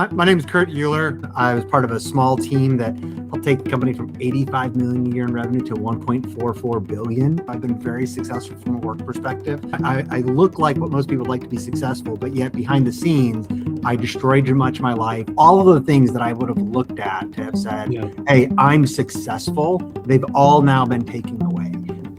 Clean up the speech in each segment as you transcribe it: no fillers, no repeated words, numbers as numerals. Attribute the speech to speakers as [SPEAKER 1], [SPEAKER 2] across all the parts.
[SPEAKER 1] My name is Kurt Uhlir. I was part of a small team that helped take the company from 85 million a year in revenue to 1.44 billion. I've been very successful from a work perspective. I look like what most people like to be successful, but yet behind the scenes, I destroyed much of my life. All of the things that I would have looked at to have said, hey, I'm successful, they've all now been taken away.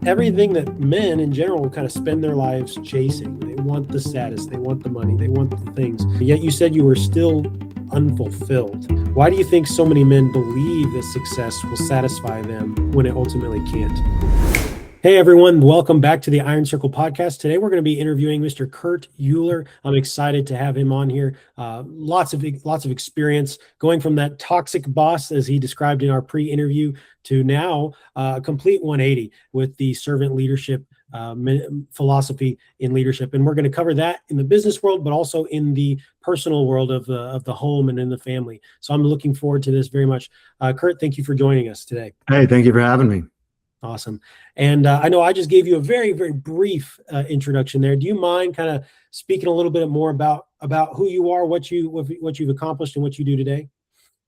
[SPEAKER 2] Everything that men in general kind of spend their lives chasing. They want the status, they want the money, they want the things. Yet you said you were still unfulfilled. Why do you think so many men believe that success will satisfy them when it ultimately can't? Hey everyone, welcome back to the Iron Circle podcast. Today we're going to be interviewing Mr. Kurt Uhlir. I'm excited to have him on here. Lots of experience going from that toxic boss, as he described in our pre-interview, to now a complete 180 with the servant leadership philosophy in leadership. And we're going to cover that in the business world, but also in the personal world of the home and in the family. So I'm looking forward to this very much. Kurt, thank you for joining us today.
[SPEAKER 1] Hey, thank you for having me.
[SPEAKER 2] Awesome. And I know I just gave you a very, very brief introduction there. Do you mind kind of speaking a little bit more about who you are, what you've accomplished, and what you do today?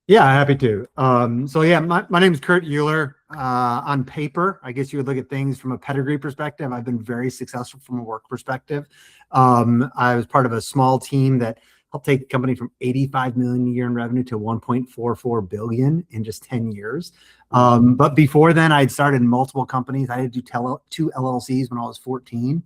[SPEAKER 1] Yeah, happy to. My name is Kurt Uhlir. On paper, I guess you would look at things from a pedigree perspective. I've been very successful from a work perspective. I was part of a small team that helped take the company from 85 million a year in revenue to 1.44 billion in just 10 years. But before then, I'd started multiple companies. I had to do 2 LLCs when I was 14.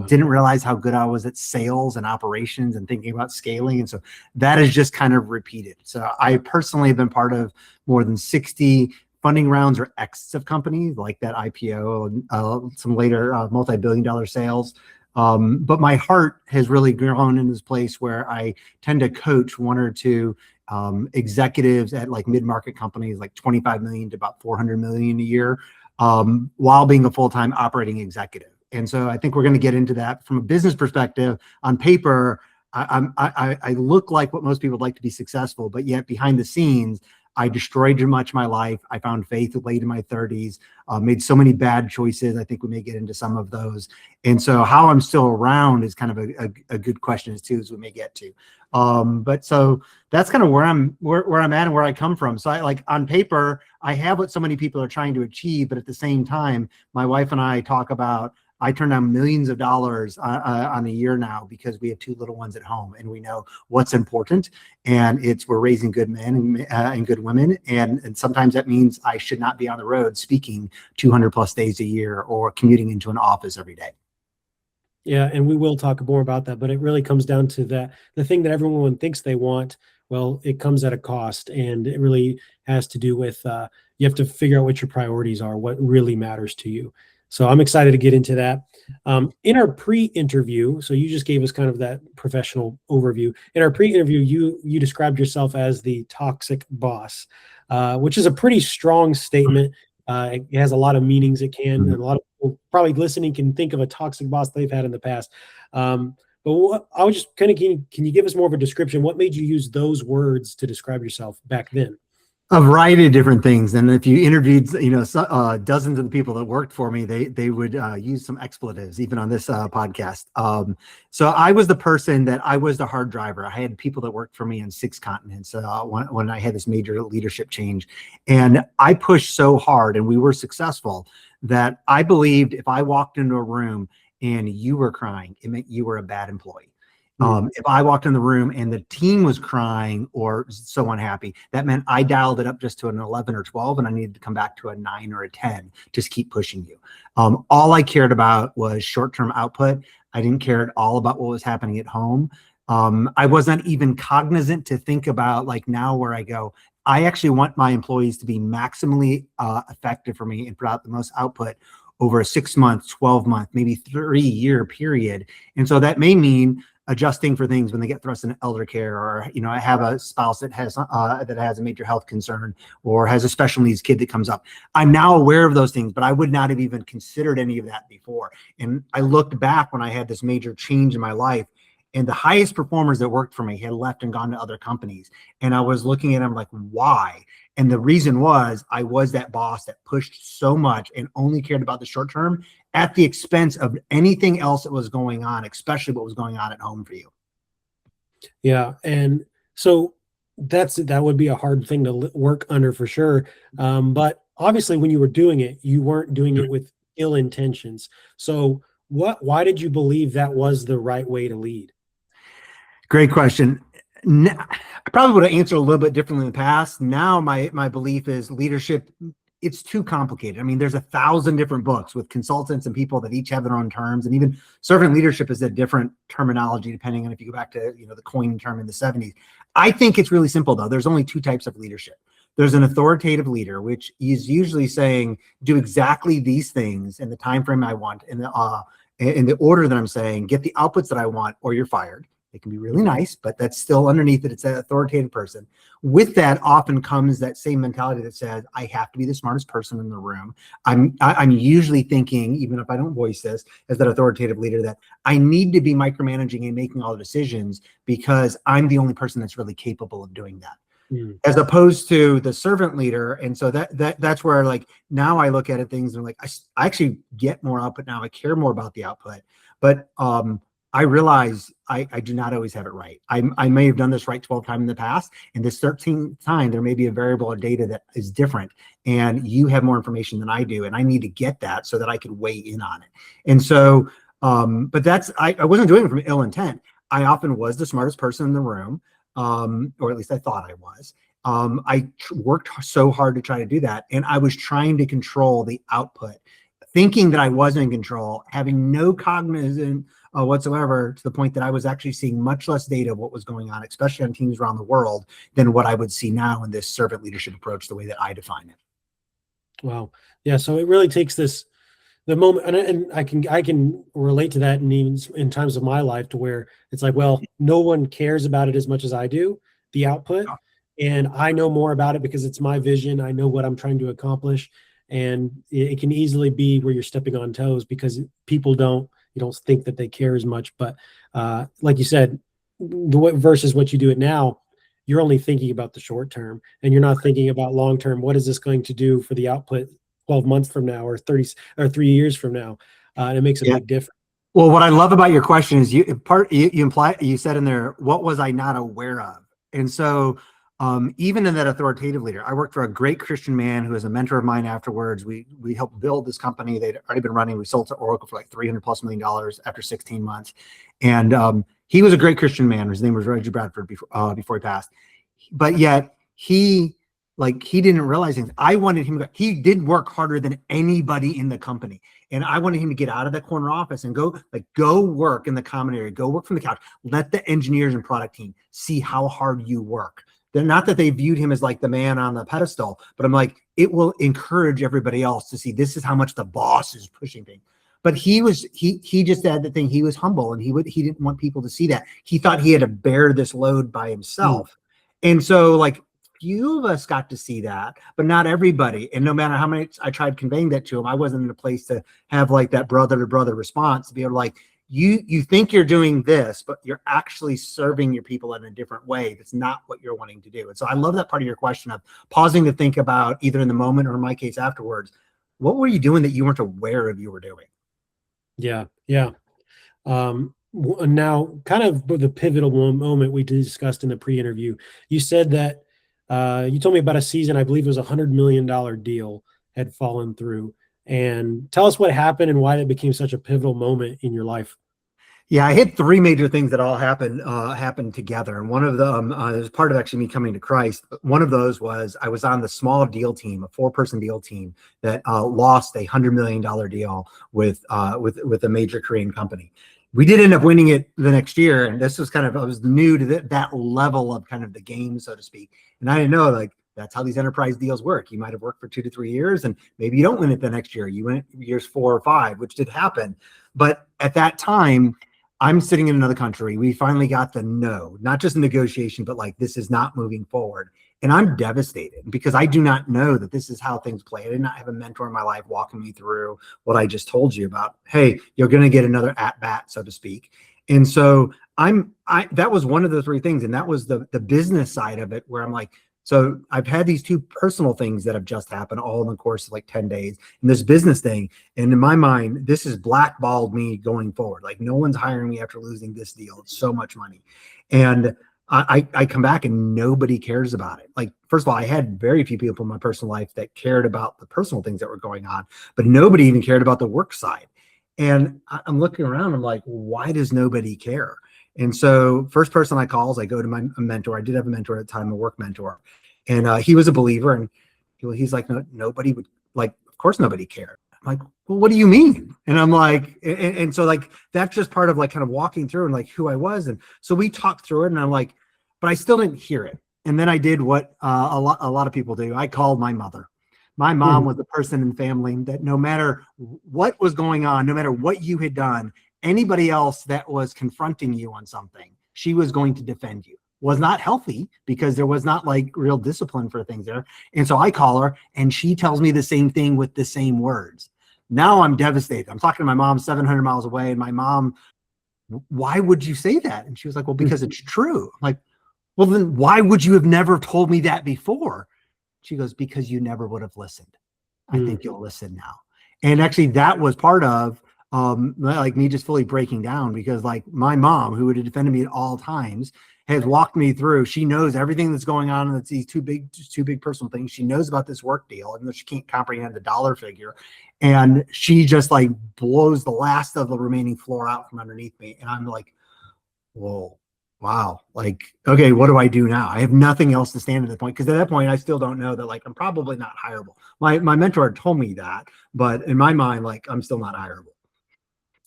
[SPEAKER 1] Didn't realize how good I was at sales and operations and thinking about scaling. And so that is just kind of repeated. So I personally have been part of more than 60 funding rounds or exits of companies like that IPO and some later multi-billion-dollar sales. But my heart has really grown in this place where I tend to coach 1 or 2 executives at like mid-market companies, like 25 million to about 400 million a year, while being a full-time operating executive. And so I think we're going to get into that from a business perspective. On paper, I look like what most people like to be successful, but yet behind the scenes, I destroyed much of my life. I found faith late in my 30s, made so many bad choices. I think we may get into some of those. And so how I'm still around is kind of a good question as we may get to. But so that's kind of where I'm at and where I come from. So I like on paper, I have what so many people are trying to achieve, but at the same time, my wife and I talk about, I turn down millions of dollars on a year now because we have 2 little ones at home and we know what's important. And we're raising good men and good women. And sometimes that means I should not be on the road speaking 200 plus days a year or commuting into an office every day.
[SPEAKER 2] Yeah, and we will talk more about that, but it really comes down to that the thing that everyone thinks they want. Well, it comes at a cost, and it really has to do with you have to figure out what your priorities are, what really matters to you. So I'm excited to get into that. In our pre-interview, so you just gave us kind of that professional overview. In our pre-interview, you described yourself as the toxic boss, which is a pretty strong statement. It has a lot of meanings. It can, and a lot of people probably listening can think of a toxic boss they've had in the past. But I was just kind of can you give us more of a description? What made you use those words to describe yourself back then?
[SPEAKER 1] A variety of different things. And if you interviewed, dozens of the people that worked for me, they would use some expletives, even on this podcast. So I was the person that I was the hard driver. I had people that worked for me on 6 continents when I had this major leadership change. And I pushed so hard and we were successful that I believed if I walked into a room and you were crying, it meant you were a bad employee. If I walked in the room and the team was crying or so unhappy, that meant I dialed it up just to an 11 or 12 and I needed to come back to a 9 or a 10, just keep pushing you. All I cared about was short-term output. I didn't care at all about what was happening at home. I wasn't even cognizant to think about like now where I go, I actually want my employees to be maximally effective for me and put out the most output over a 6-month, 12-month, maybe 3-year period. And so that may mean adjusting for things when they get thrust into elder care, or I have a spouse that has a major health concern or has a special needs kid that comes up. I'm now aware of those things, but I would not have even considered any of that before. And I looked back when I had this major change in my life, and the highest performers that worked for me had left and gone to other companies. And I was looking at them like, why? And the reason was I was that boss that pushed so much and only cared about the short term at the expense of anything else that was going on, especially what was going on at home for you.
[SPEAKER 2] Yeah. And so that would be a hard thing to work under for sure. But obviously, when you were doing it, you weren't doing it with ill intentions. So, why did you believe that was the right way to lead?
[SPEAKER 1] Great question. I probably would have answered a little bit differently in the past. Now my belief is leadership, it's too complicated. I mean, there's 1,000 different books with consultants and people that each have their own terms, and even servant leadership is a different terminology depending on if you go back to the coined term in the 70s. I think it's really simple though. There's only two types of leadership. There's an authoritative leader, which is usually saying, do exactly these things in the time frame I want, in the order that I'm saying, get the outputs that I want, or you're fired. It can be really nice, but that's still underneath it. It's an authoritative person. With that often comes that same mentality that says, I have to be the smartest person in the room. I'm usually thinking, even if I don't voice this as that authoritative leader, that I need to be micromanaging and making all the decisions because I'm the only person that's really capable of doing that. As opposed to the servant leader. And so that's where, like, now I look at it, things and I'm like, I actually get more output now. I care more about the output, but I realize I do not always have it right. I may have done this right 12 times in the past, and this 13th time there may be a variable or data that is different, and you have more information than I do, and I need to get that so that I can weigh in on it. And so, but I wasn't doing it from ill intent. I often was the smartest person in the room, or at least I thought I was. I worked so hard to try to do that, and I was trying to control the output, thinking that I wasn't in control, having no cognizance whatsoever, to the point that I was actually seeing much less data of what was going on, especially on teams around the world, than what I would see now in this servant leadership approach, the way that I define it.
[SPEAKER 2] Wow. Yeah. So it really takes the moment, and I can relate to that in times of my life, to where it's like, well, no one cares about it as much as I do, the output, and I know more about it because it's my vision. I know what I'm trying to accomplish, and it can easily be where you're stepping on toes because people don't think that they care as much. But like you said, versus what you do it now, you're only thinking about the short term, and you're not thinking about long term. What is this going to do for the output 12 months from now, or 30 or 3 years from now? And it makes a big difference.
[SPEAKER 1] Well, what I love about your question is you said in there, what was I not aware of? And so even in that authoritative leader, I worked for a great Christian man who was a mentor of mine afterwards. We helped build this company. They'd already been running. We sold to Oracle for like $300+ million after 16 months. And he was a great Christian man. His name was Reggie Bradford before he passed. But yet he didn't realize things. I wanted him to, he did work harder than anybody in the company. And I wanted him to get out of that corner office and go work in the common area, go work from the couch. Let the engineers and product team see how hard you work. They're not that they viewed him as like the man on the pedestal, but I'm like, it will encourage everybody else to see this is how much the boss is pushing things. But he just had the thing. He was humble, and he didn't want people to see that. He thought he had to bear this load by himself. And so, like, few of us got to see that, but not everybody. And no matter how many I tried conveying that to him, I wasn't in a place to have like that brother to brother response, to be able to, like, you think you're doing this, but you're actually serving your people in a different way. That's not what you're wanting to do. And so I love that part of your question of pausing to think about, either in the moment or in my case afterwards, what were you doing that you weren't aware of you were doing?
[SPEAKER 2] Yeah. Now, kind of the pivotal moment we discussed in the pre-interview, you said that you told me about a season, I believe it was $100 million deal had fallen through. And tell us what happened and why that became such a pivotal moment in your life.
[SPEAKER 1] Yeah, I hit three major things that all happened together. And one of them is part of actually me coming to Christ. One of those was I was on the small deal team, a 4-person deal team that lost a $100 million deal with a major Korean company. We did end up winning it the next year. And this was I was new to that level of kind of the game, so to speak. And I didn't know, like, that's how these enterprise deals work. You might have worked for 2 to 3 years, and maybe you don't win it the next year. You win it years 4 or 5, which did happen. But at that time, I'm sitting in another country. We finally got the no, not just a negotiation, but like, this is not moving forward. And I'm devastated because I do not know that this is how things play. I did not have a mentor in my life walking me through what I just told you about. Hey, you're going to get another at bat, so to speak. And so that was one of the 3 things. And that was the business side of it, where I'm like, so I've had these 2 personal things that have just happened all in the course of like 10 days, and this business thing. And in my mind, this has blackballed me going forward. Like, no one's hiring me after losing this deal. It's so much money. And I come back and nobody cares about it. Like, first of all, I had very few people in my personal life that cared about the personal things that were going on, but nobody even cared about the work side. And I'm looking around, I'm like, why does nobody care? And so first person I call is I go to my mentor. I did have a mentor at the time, a work mentor, and he was a believer. And he's like, no, nobody would, like, of course nobody cared. I'm like, well, what do you mean? And I'm like, and so like, that's just part of like kind of walking through and like who I was. And so we talked through it, and I'm like, but I still didn't hear it. And then I did what a lot of people do. I called my mother. My mom was the person in the family that no matter what was going on, no matter what you had done, anybody else that was confronting you on something, she was going to defend you. Was not healthy because there was not like real discipline for things there. And so I call her and she tells me the same thing with the same words. Now I'm devastated. I'm talking to my mom 700 miles away, and my mom, why would you say that? And she was like, well, because it's true. I'm like, well, then why would you have never told me that before? She goes, because you never would have listened. I think you'll listen now. And actually that was part of like me just fully breaking down, because like my mom, who would have defended me at all times, has walked me through. She knows everything that's going on. And it's these two big personal things. She knows about this work deal, even though she can't comprehend the dollar figure. And she just like blows the last of the remaining floor out from underneath me. And I'm like, whoa. Wow. Like, okay, what do I do now? I have nothing else to stand at that point. Because at that point, I still don't know that, like, I'm probably not hireable. My mentor told me that, but in my mind, like, I'm still not hireable.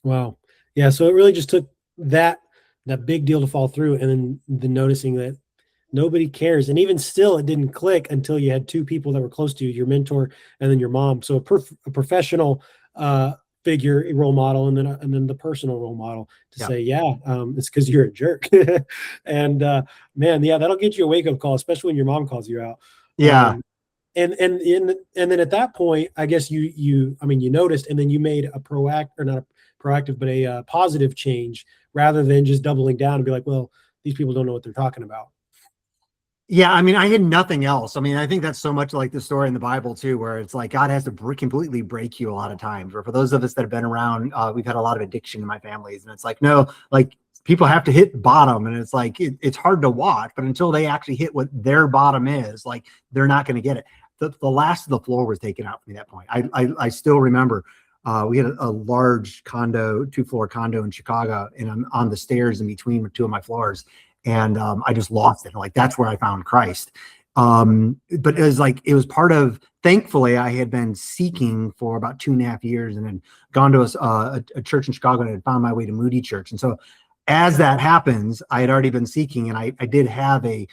[SPEAKER 2] Wow. Yeah. So it really just took that big deal to fall through, and then the noticing that nobody cares. And even still, it didn't click until you had two people that were close to you, your mentor and then your mom. So a professional figure, a role model, and then the personal role model to say, it's because you're a jerk. And man, yeah, that'll get you a wake-up call, especially when your mom calls you out.
[SPEAKER 1] Yeah.
[SPEAKER 2] And then at that point, I guess you noticed, and then you made a positive change, rather than just doubling down and be like, well, these people don't know what they're talking about.
[SPEAKER 1] Yeah, I mean, I had nothing else. I mean, I think that's so much like the story in the Bible too, where it's like God has to completely break you a lot of times. Or for those of us that have been around, we've had a lot of addiction in my families, and it's like, no, like people have to hit bottom, and it's like it's hard to watch, but until they actually hit what their bottom is, like they're not going to get it. The last of the floor was taken out from me at that point. I still remember we had a large condo, 2-floor condo in Chicago, and I'm on the stairs in between two of my floors. And I just lost it. Like, that's where I found Christ. But it was part of, thankfully, I had been seeking for about 2.5 years, and then gone to a church in Chicago, and I had found my way to Moody Church. And so as that happens, I had already been seeking, and I did have the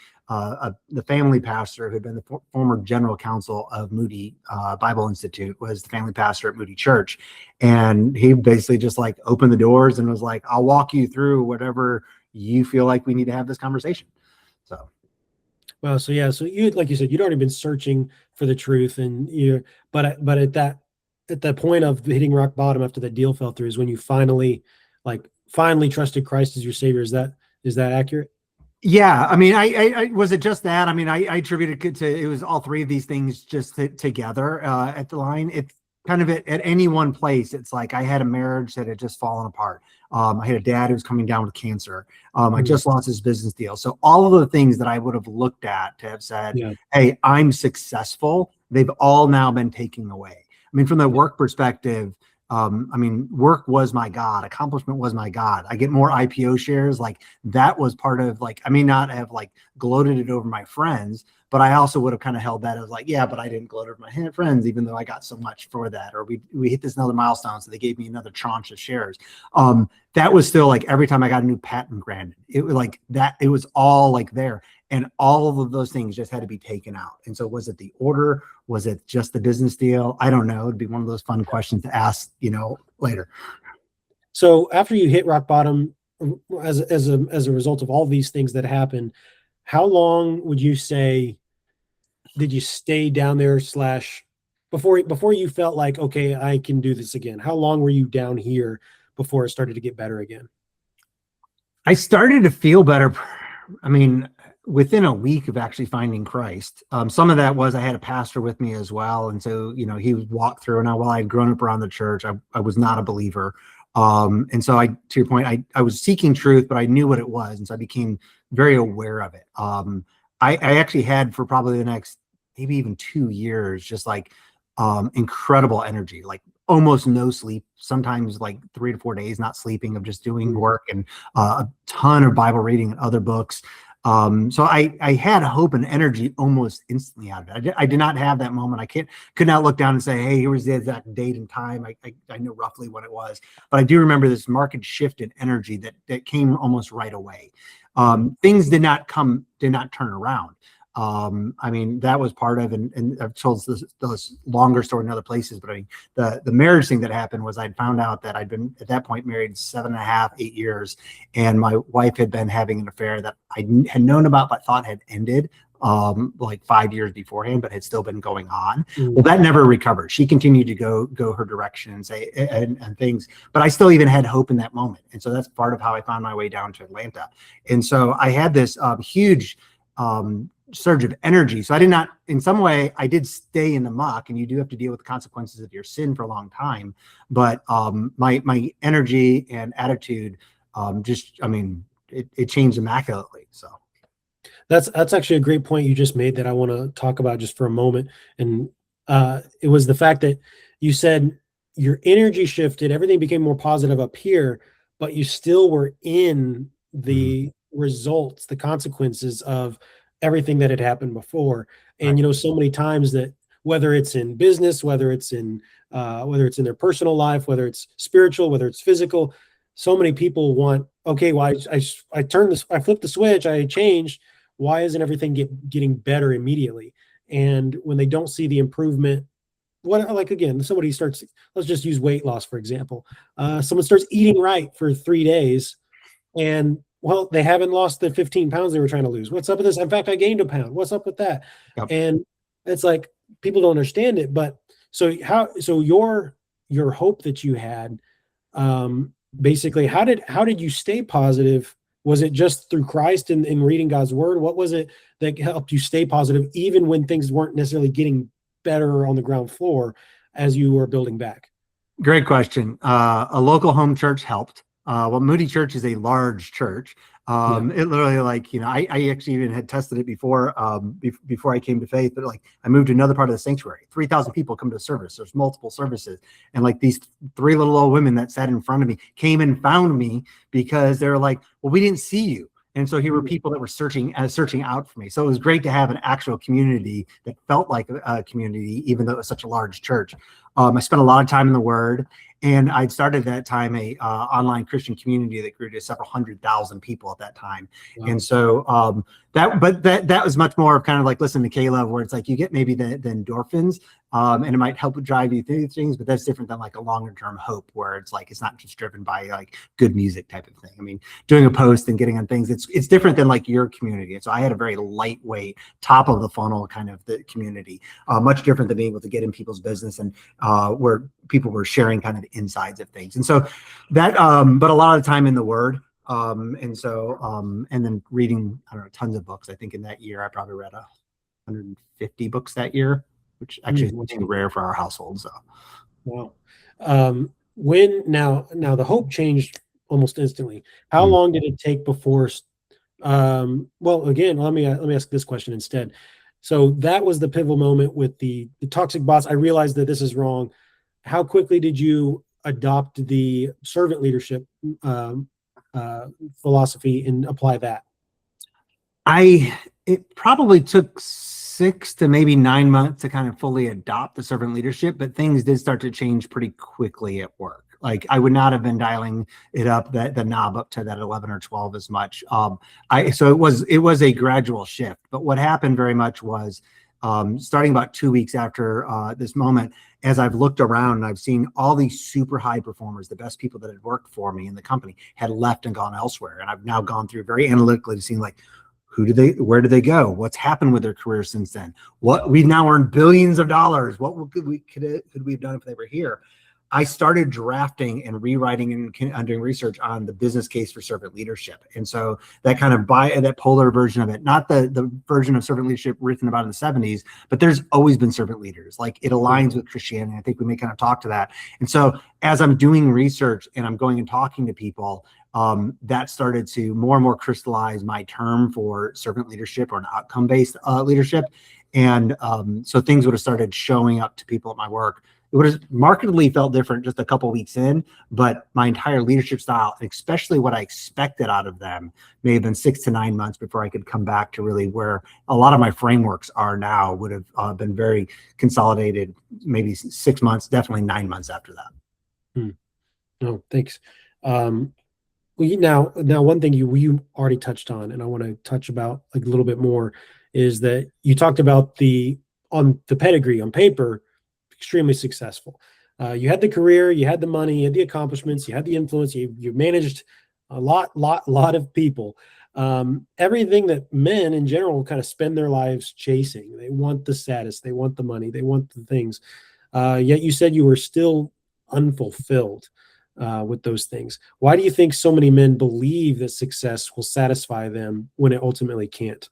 [SPEAKER 1] family pastor who had been the former general counsel of Moody Bible Institute, was the family pastor at Moody Church. And he basically just like opened the doors and was like, I'll walk you through whatever you feel like we need to have this conversation. So,
[SPEAKER 2] well, so yeah, so you, like you said, you'd already been searching for the truth, and but at that point of hitting rock bottom after that deal fell through is when you finally trusted Christ as your savior. Is that accurate?
[SPEAKER 1] Yeah, I mean, I was it just that? I mean, I attributed it to, it was all three of these things just together at the line. It's kind of at any one place. It's like I had a marriage that had just fallen apart. I had a dad who was coming down with cancer. I just lost his business deal. So all of the things that I would have looked at to have said, hey, I'm successful, they've all now been taken away. I mean, from the work perspective, I mean, work was my God. Accomplishment was my God. I get more IPO shares. Like, that was part of, like, I may not have like gloated it over my friends, but I also would have kind of held that as like, yeah, but I didn't gloat over my friends, even though I got so much for that. Or we hit this another milestone, so they gave me another tranche of shares. That was still like every time I got a new patent granted, it was like that. It was all like there. And all of those things just had to be taken out. And so was it the order? Was it just the business deal? I don't know. It'd be one of those fun questions to ask, later.
[SPEAKER 2] So after you hit rock bottom, as a result of all these things that happened, how long would you say did you stay down there before you felt like, okay, I can do this again? How long were you down here before it started to get better again?
[SPEAKER 1] I started to feel better. I mean, within a week of actually finding Christ. Some of that was I had a pastor with me as well. And so, he would walk through. And while I had grown up around the church, I was not a believer. And so to your point, I was seeking truth, but I knew what it was. And so I became very aware of it. I actually had for probably the next, maybe even 2 years, just like incredible energy, like almost no sleep, sometimes like 3 to 4 days not sleeping, of just doing work, and a ton of Bible reading and other books. So I had hope and energy almost instantly out of it. I did not have that moment. Could not look down and say, hey, here was the exact date and time. I knew roughly what it was, but I do remember this marked shift in energy that came almost right away. Things did not turn around. I mean, that was part of, and I've told this longer story in other places, but I mean, the marriage thing that happened was I'd found out that I'd been at that point married 7.5, 8 years, and my wife had been having an affair that I had known about but thought had ended like 5 years beforehand, but had still been going on. Well, that never recovered. She continued to go her direction and say and things, but I still even had hope in that moment. And so that's part of how I found my way down to Atlanta. And so I had this huge surge of energy. So I did not, in some way, I did stay in the muck, and you do have to deal with the consequences of your sin for a long time. But my energy and attitude it changed immaculately. So
[SPEAKER 2] That's actually a great point you just made that I want to talk about just for a moment. And it was the fact that you said your energy shifted, everything became more positive up here, but you still were in the results, the consequences of everything that had happened before. And so many times that, whether it's in business, whether it's in their personal life, whether it's spiritual, whether it's physical, so many people want, okay, well, I turned this, I flipped the switch, I changed. Why isn't everything getting better immediately? And when they don't see the improvement, again, somebody starts, let's just use weight loss, for example. Someone starts eating right for 3 days, and well, they haven't lost the 15 pounds they were trying to lose. What's up with this? In fact, I gained a pound. What's up with that? Yep. And it's like, people don't understand it. But so your hope that you had, basically, how did you stay positive? Was it just through Christ and reading God's word? What was it that helped you stay positive, even when things weren't necessarily getting better on the ground floor as you were building back?
[SPEAKER 1] Great question. A local home church helped. Well, Moody Church is a large church. It literally, I actually even had tested it before I came to faith, but like I moved to another part of the sanctuary. 3,000 people come to the service. There's multiple services. And like these 3 little old women that sat in front of me came and found me because they were like, well, we didn't see you. And so here were people that were searching out for me. So it was great to have an actual community that felt like a community, even though it was such a large church. I spent a lot of time in the Word, and I'd started at that time a online Christian community that grew to several 100,000 people at that time. Wow. And so that was much more of kind of like listening to Caleb, where it's like you get maybe the endorphins, and it might help drive you through things, but that's different than like a longer term hope, where it's like it's not just driven by like good music type of thing. I mean, doing a post and getting on things, it's different than like your community. And so I had a very lightweight, top of the funnel kind of the community, much different than being able to get in people's business and where people were sharing kind of the insides of things. And so that, but a lot of time in the Word. And then reading, I don't know, tons of books. I think in that year, I probably read 150 books that year, which actually is too rare for our household. So,
[SPEAKER 2] wow. When now the hope changed almost instantly. How long did it take before? Well, again, let me ask this question instead. So that was the pivotal moment with the toxic boss. I realized that this is wrong. How quickly did you adopt the servant leadership philosophy and apply that?
[SPEAKER 1] It probably took 6 to maybe 9 months to kind of fully adopt the servant leadership, but things did start to change pretty quickly at work. Like I would not have been dialing it up, the knob up to that 11 or 12 as much. So it was a gradual shift. But what happened very much was starting about 2 weeks after this moment, as I've looked around and I've seen all these super high performers, the best people that had worked for me in the company had left and gone elsewhere. And I've now gone through very analytically to see like, where did they go? What's happened with their career since then? What we've now earned billions of dollars. What could we have done if they were here? I started drafting and rewriting and doing research on the business case for servant leadership. And so that kind of that polar version of it, not the version of servant leadership written about in the 70s, but there's always been servant leaders. Like it aligns with Christianity. I think we may kind of talk to that. And so as I'm doing research and I'm going and talking to people, that started to more and more crystallize my term for servant leadership or an outcome-based leadership. And so things would have started showing up to people at my work. It would have markedly felt different just a couple of weeks in, but my entire leadership style, and especially what I expected out of them, may have been 6 to 9 months before I could come back to really where a lot of my frameworks are now. Would have been very consolidated, maybe 6 months, definitely 9 months after that.
[SPEAKER 2] No, thanks. Well, now one thing you already touched on, and I want to touch about like a little bit more, is that you talked about on the pedigree on paper, extremely successful. You had the career, you had the money, you had the accomplishments, you had the influence, you managed a lot of people. Everything that men in general kind of spend their lives chasing. They want the status, they want the money, they want the things. Yet you said you were still unfulfilled with those things. Why do you think so many men believe that success will satisfy them when it ultimately can't?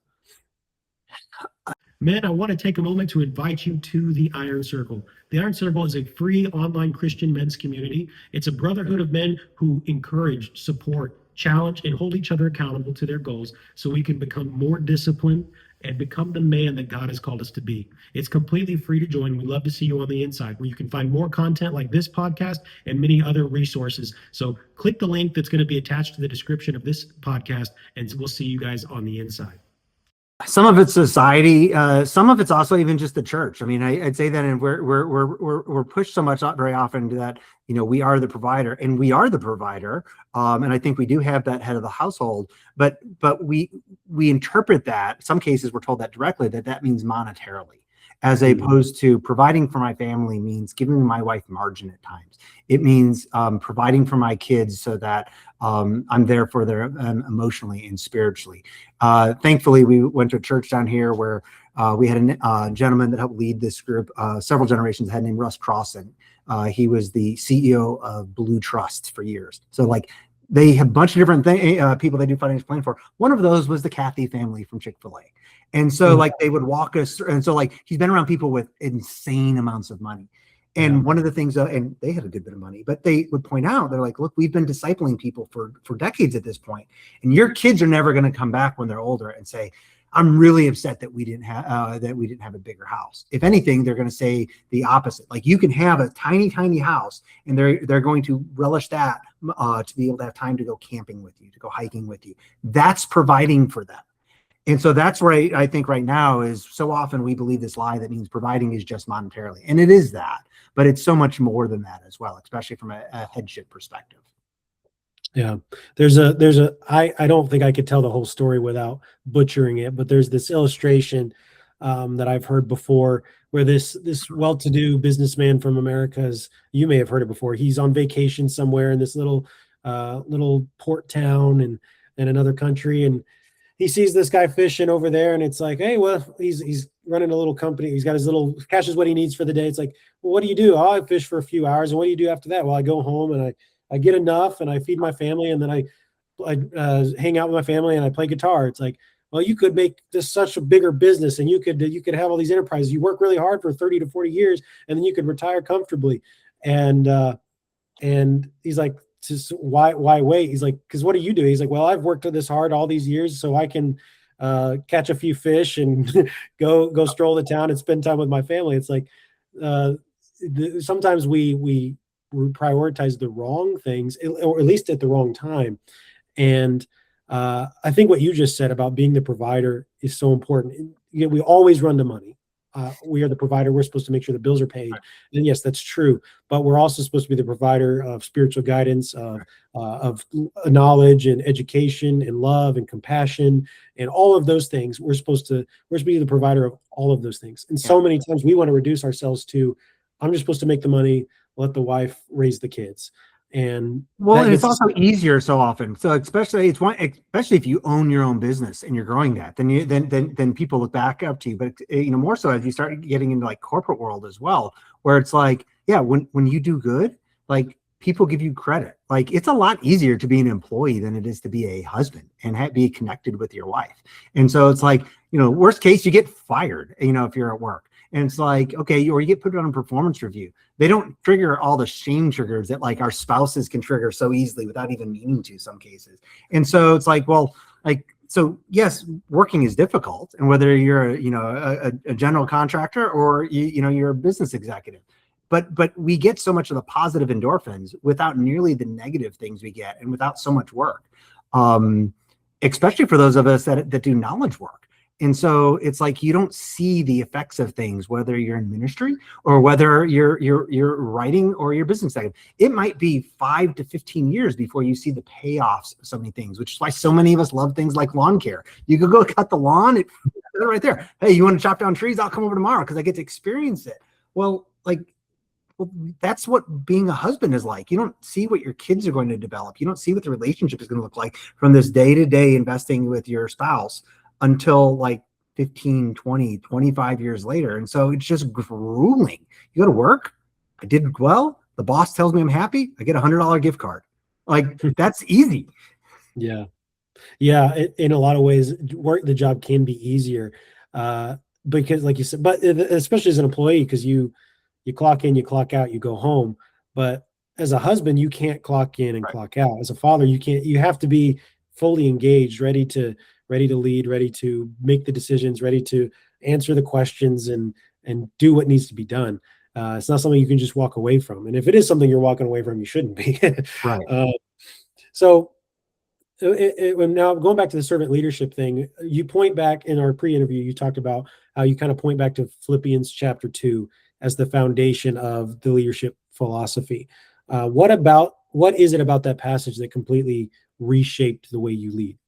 [SPEAKER 2] Men, I want to take a moment to invite you to the Iron Circle. The Iron Circle is a free online Christian men's community. It's a brotherhood of men who encourage, support, challenge, and hold each other accountable to their goals so we can become more disciplined and become the man that God has called us to be. It's completely free to join. We'd love to see you on the inside, where you can find more content like this podcast and many other resources. So click the link that's going to be attached to the description of this podcast, and we'll see you guys on the inside.
[SPEAKER 1] Some of it's society. Some of it's also even just the church. I mean, I'd say that, and we're pushed so much very often that we are the provider, and we are the provider. And I think we do have that head of the household, but we interpret that. Some cases we're told that directly, that means monetarily, as opposed to providing for my family means giving my wife margin at times. It means providing for my kids so that I'm there for them emotionally and spiritually. Thankfully, we went to a church down here where we had a gentleman that helped lead this group several generations ahead, named Russ Crossan. He was the CEO of Blue Trust for years. So like they have a bunch of different people they do financial planning for. One of those was the Cathy family from Chick-fil-A. And so like they would walk us through, and so like he's been around people with insane amounts of money. And one of the things, and they had a good bit of money, but they would point out, they're like, look, we've been discipling people for decades at this point, and your kids are never going to come back when they're older and say, I'm really upset that we didn't have a bigger house. If anything, they're going to say the opposite. Like, you can have a tiny house, and they're going to relish that to be able to have time to go camping with you, to go hiking with you. That's providing for them. And so that's right. I think right now is so often we believe this lie that means providing is just monetarily, and it is that, but it's so much more than that as well, especially from a headship perspective.
[SPEAKER 2] Yeah, I don't think I could tell the whole story without butchering it, but there's this illustration that I've heard before where this well-to-do businessman from America's, you may have heard it before. He's on vacation somewhere in this little port town in another country, and he sees this guy fishing over there, and it's like, hey, well, he's running a little company. He's got his little cash is what he needs for the day. It's like, well, what do you do? Oh, I fish for a few hours. And what do you do after that? Well, I go home and I get enough and I feed my family, and then I hang out with my family and I play guitar. It's like, well, you could make this such a bigger business, and you could have all these enterprises. You work really hard for 30 to 40 years, and then you could retire comfortably. And he's like, why wait? He's like, because what do you do? He's like, well, I've worked this hard all these years so I can catch a few fish and go stroll the town and spend time with my family. It's like sometimes we prioritize the wrong things, or at least at the wrong time. And I think what you just said about being the provider is so important. We always run to money. We are the provider. We're supposed to make sure the bills are paid. Right. And yes, that's true. But we're also supposed to be the provider of spiritual guidance, of knowledge and education and love and compassion and all of those things. We're supposed to be the provider of all of those things. And so many times we want to reduce ourselves to, I'm just supposed to make the money, let the wife raise the kids. And
[SPEAKER 1] it's also easier so often. So especially if you own your own business and you're growing that, then people look back up to you. But more so as you start getting into like corporate world as well, where it's like, yeah, when you do good, like people give you credit. Like it's a lot easier to be an employee than it is to be a husband and be connected with your wife. And so it's like, worst case, you get fired, if you're at work. And it's like, okay, or you get put on a performance review. They don't trigger all the shame triggers that like our spouses can trigger so easily without even meaning to some cases. And so it's like, well, so yes, working is difficult, and whether you're a general contractor or you're a business executive, but we get so much of the positive endorphins without nearly the negative things we get, and without so much work, especially for those of us that do knowledge work. And so it's like you don't see the effects of things, whether you're in ministry or whether you're writing or you're business executive. It might be 5 to 15 years before you see the payoffs of so many things, which is why so many of us love things like lawn care. You could go cut the lawn, it's right there. Hey, you want to chop down trees? I'll come over tomorrow because I get to experience it. Well, that's what being a husband is like. You don't see what your kids are going to develop. You don't see what the relationship is going to look like from this day-to-day investing with your spouse until like 15, 20, 25 years later. And so it's just grueling. You go to work, I did well, the boss tells me I'm happy, I get $100 gift card. Like that's easy.
[SPEAKER 2] Yeah. In a lot of ways, the job can be easier because like you said, but especially as an employee, because you clock in, you clock out, you go home. But as a husband, you can't clock in and clock out. As a father, you have to be fully engaged, ready to lead, ready to make the decisions, ready to answer the questions and do what needs to be done. It's not something you can just walk away from. And if it is something you're walking away from, you shouldn't be.
[SPEAKER 1] Right.
[SPEAKER 2] So now going back to the servant leadership thing, you point back in our pre-interview, you talked about how you kind of point back to Philippians chapter 2 as the foundation of the leadership philosophy. What is it about that passage that completely reshaped the way you lead?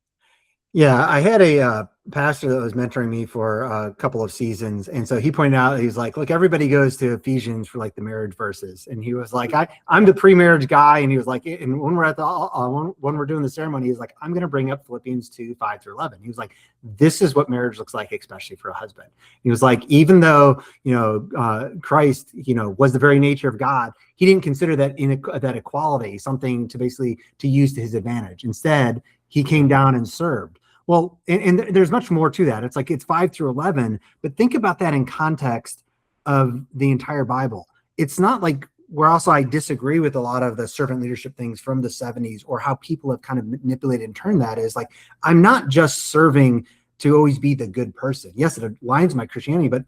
[SPEAKER 1] Yeah, I had a pastor that was mentoring me for a couple of seasons. And so he pointed out, he's like, look, everybody goes to Ephesians for like the marriage verses. And he was like, I'm the pre-marriage guy. And he was like, and when we're at when we're doing the ceremony, he's like, I'm going to bring up Philippians 2, 5 through 11. He was like, this is what marriage looks like, especially for a husband. He was like, even though, Christ, was the very nature of God, he didn't consider that equality something to basically to use to his advantage. Instead, he came down and served. Well, and there's much more to that. It's like it's 5 through 11, but think about that in context of the entire Bible. It's not like I disagree with a lot of the servant leadership things from the 70s or how people have kind of manipulated and turned that is like, I'm not just serving to always be the good person. Yes, it aligns my Christianity, but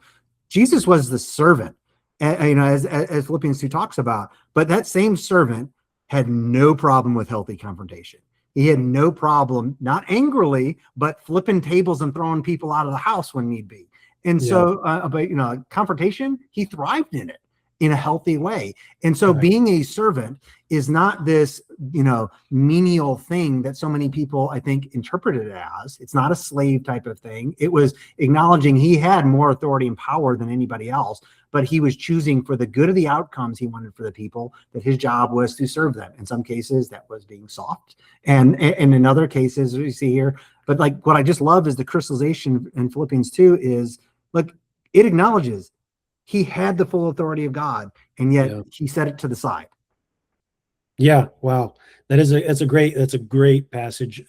[SPEAKER 1] Jesus was the servant, as Philippians 2 talks about. But that same servant had no problem with healthy confrontation. He had no problem, not angrily, but flipping tables and throwing people out of the house when need be. And so, confrontation, he thrived in it in a healthy way. And so being a servant is not this, menial thing that so many people, I think, interpret it as. It's not a slave type of thing. It was acknowledging he had more authority and power than anybody else, but he was choosing for the good of the outcomes he wanted for the people, that his job was to serve them. In some cases, that was being soft. And in other cases, we see here, but like what I just love is the crystallization in Philippians 2 is, look, it acknowledges he had the full authority of God, and yet he set it to the side.
[SPEAKER 2] Yeah, wow, that's a great passage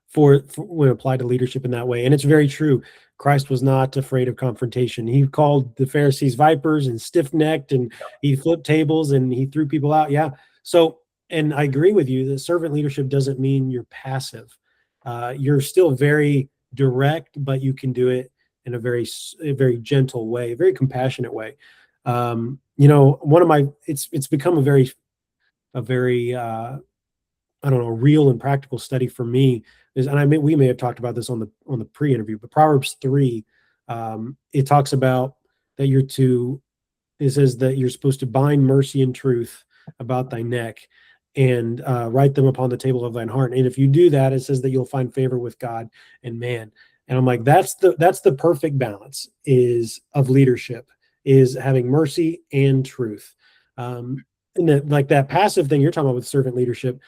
[SPEAKER 2] for when applied to leadership in that way, and it's very true. Christ was not afraid of confrontation. He called the Pharisees vipers and stiff-necked, and he flipped tables and he threw people out. Yeah, so and I agree with you that servant leadership doesn't mean you're passive. You're still very direct, but you can do it in a very gentle way, a very compassionate way. It's become a very real and practical study for me is, and we may have talked about this on the pre-interview, but Proverbs 3, it talks about that it says that you're supposed to bind mercy and truth about thy neck and write them upon the table of thine heart. And if you do that, it says that you'll find favor with God and man. And I'm like, that's the perfect balance of leadership, is having mercy and truth. And that passive thing you're talking about with servant leadership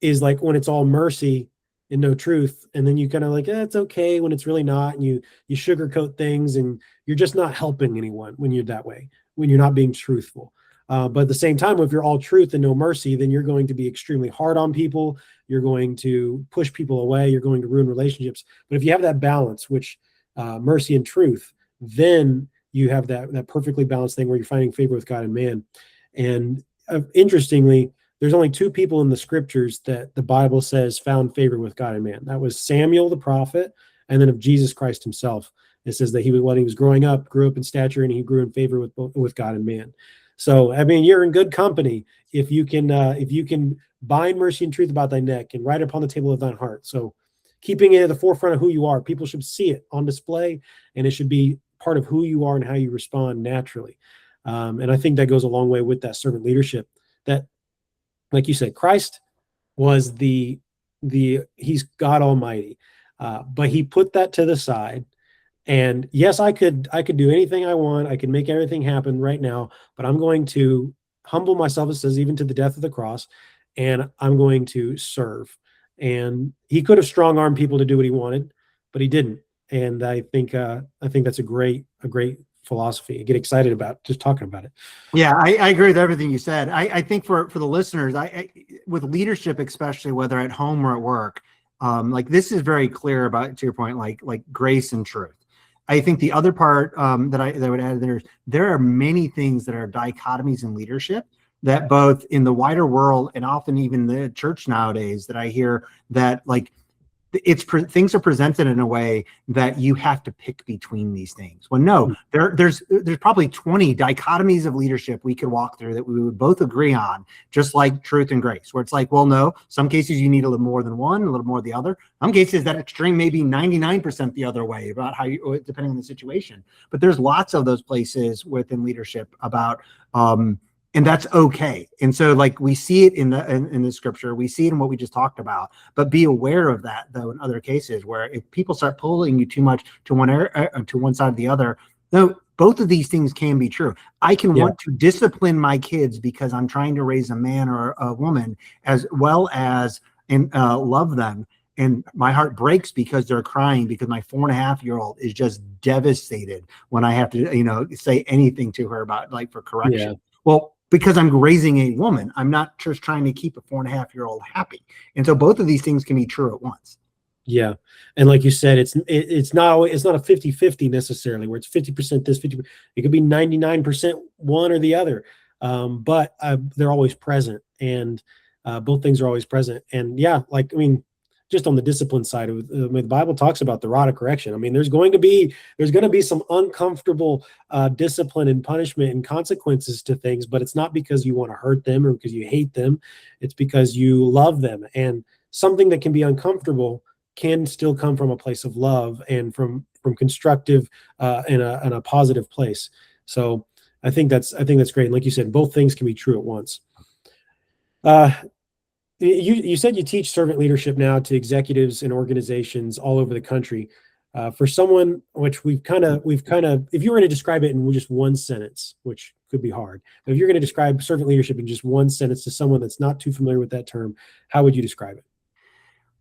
[SPEAKER 2] is like when it's all mercy and no truth, and then you kind of like, it's okay when it's really not, and you sugarcoat things, and you're just not helping anyone when you're that way, when you're not being truthful. But at the same time, if you're all truth and no mercy, then you're going to be extremely hard on people. You're going to push people away. You're going to ruin relationships. But if you have that balance, which mercy and truth, then you have that perfectly balanced thing where you're finding favor with God and man. And interestingly, there's only two people in the scriptures that the Bible says found favor with God and man. That was Samuel the prophet, and then of Jesus Christ himself. It says that when he was growing up, grew up in stature, and he grew in favor with God and man. So, I mean, you're in good company if you can bind mercy and truth about thy neck and write it upon the table of thine heart. So, keeping it at the forefront of who you are, people should see it on display, and it should be part of who you are and how you respond naturally. And I think that goes a long way with that servant leadership. That, like you said, Christ was he's God Almighty, but he put that to the side. And yes, I could do anything I want. I can make everything happen right now, but I'm going to humble myself, it says, even to the death of the cross, and I'm going to serve. And he could have strong-armed people to do what he wanted, but he didn't. And I think that's a great philosophy. I get excited about just talking about it.
[SPEAKER 1] Yeah, I agree with everything you said. I think for the listeners, with leadership, especially whether at home or at work, like this is very clear about, to your point, like grace and truth. I think the other part that I would add there are many things that are dichotomies in leadership that both in the wider world and often even the church nowadays that I hear that like things are presented in a way that you have to pick between these things. Well, no, there's probably 20 dichotomies of leadership we could walk through that we would both agree on, just like truth and grace, where it's like, well, no, some cases you need a little more than one, a little more the other. Some cases that extreme may be 99% the other way about how you, depending on the situation. But there's lots of those places within leadership about, and that's okay. And so like we see it in the scripture, we see it in what we just talked about, but be aware of that though in other cases where if people start pulling you too much to one side or the other, no, both of these things can be true. I can want to discipline my kids because I'm trying to raise a man or a woman as well as love them. And my heart breaks because they're crying because my 4.5-year-old is just devastated when I have to, say anything to her about like for correction. Yeah. Well, because I'm raising a woman, I'm not just trying to keep a 4.5-year-old happy. And so both of these things can be true at once.
[SPEAKER 2] Yeah. And like you said, it's not a 50-50 necessarily where it's 50% this, 50%. It could be 99% one or the other. But they're always present, and both things are always present. And yeah, like, I mean, just on the discipline side of the Bible talks about the rod of correction. I mean, there's going to be some uncomfortable discipline and punishment and consequences to things, but it's not because you want to hurt them or because you hate them. It's because you love them. And something that can be uncomfortable can still come from a place of love and from constructive in a positive place. So I think that's great. And like you said, both things can be true at once. You said you teach servant leadership now to executives and organizations all over the country. For someone, which we've kind of, if you were to describe it in just one sentence, which could be hard, but if you're going to describe servant leadership in just one sentence to someone that's not too familiar with that term, how would you describe it?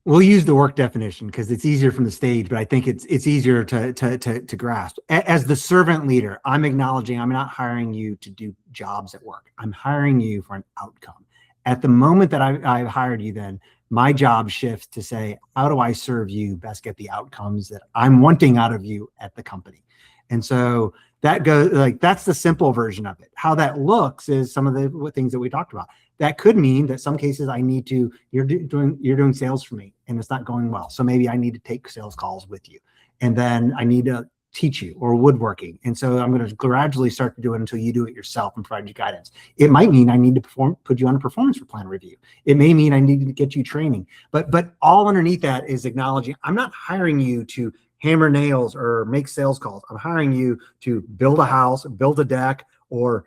[SPEAKER 1] We'll use the work definition because it's easier from the stage, but I think it's easier to grasp. As the servant leader, I'm acknowledging I'm not hiring you to do jobs at work. I'm hiring you for an outcome. At the moment that I've hired you, then my job shifts to say, how do I serve you best, get the outcomes that I'm wanting out of you at the company? And so that goes like, that's the simple version of it. How that looks is some of the things that we talked about. That could mean that some cases I need to, you're doing sales for me and it's not going well. So maybe I need to take sales calls with you. And then I need to teach you, or woodworking. And so I'm going to gradually start to do it until you do it yourself and provide you guidance. It might mean I need to put you on a performance plan review. It may mean I need to get you training, but all underneath that is acknowledging I'm not hiring you to hammer nails or make sales calls. I'm hiring you to build a house, build a deck, or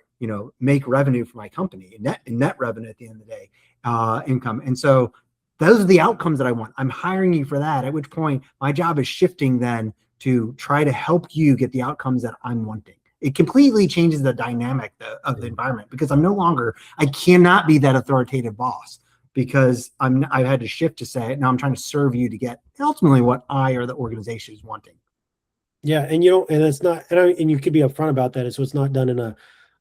[SPEAKER 1] make revenue for my company, net revenue at the end of the day, income. And so those are the outcomes that I want. I'm hiring you for that, at which point my job is shifting then to try to help you get the outcomes that I'm wanting. It completely changes the dynamic of the environment because I cannot be that authoritative boss because I've had to shift to say, now I'm trying to serve you to get ultimately what I or the organization is wanting.
[SPEAKER 2] Yeah. And and it's not, and you could be upfront about that. So it's not done in a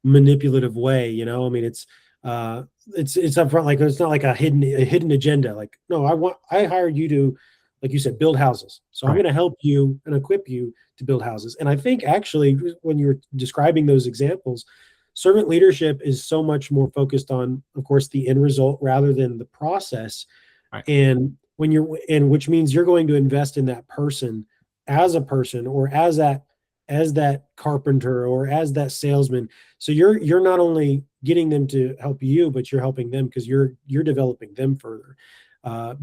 [SPEAKER 2] manipulative way. You know, I mean, it's upfront, like it's not like a hidden agenda. Like, no, I hired you to, like you said, build houses. So I'm
[SPEAKER 1] Right.
[SPEAKER 2] going to help you and equip you to build houses. And I think actually, when you're describing those examples, servant leadership is so much more focused on, of course, the end result rather than the process.
[SPEAKER 1] Right.
[SPEAKER 2] And which means you're going to invest in that person as a person, or as that carpenter, or as that salesman. So you're not only getting them to help you, but you're helping them because you're developing them further,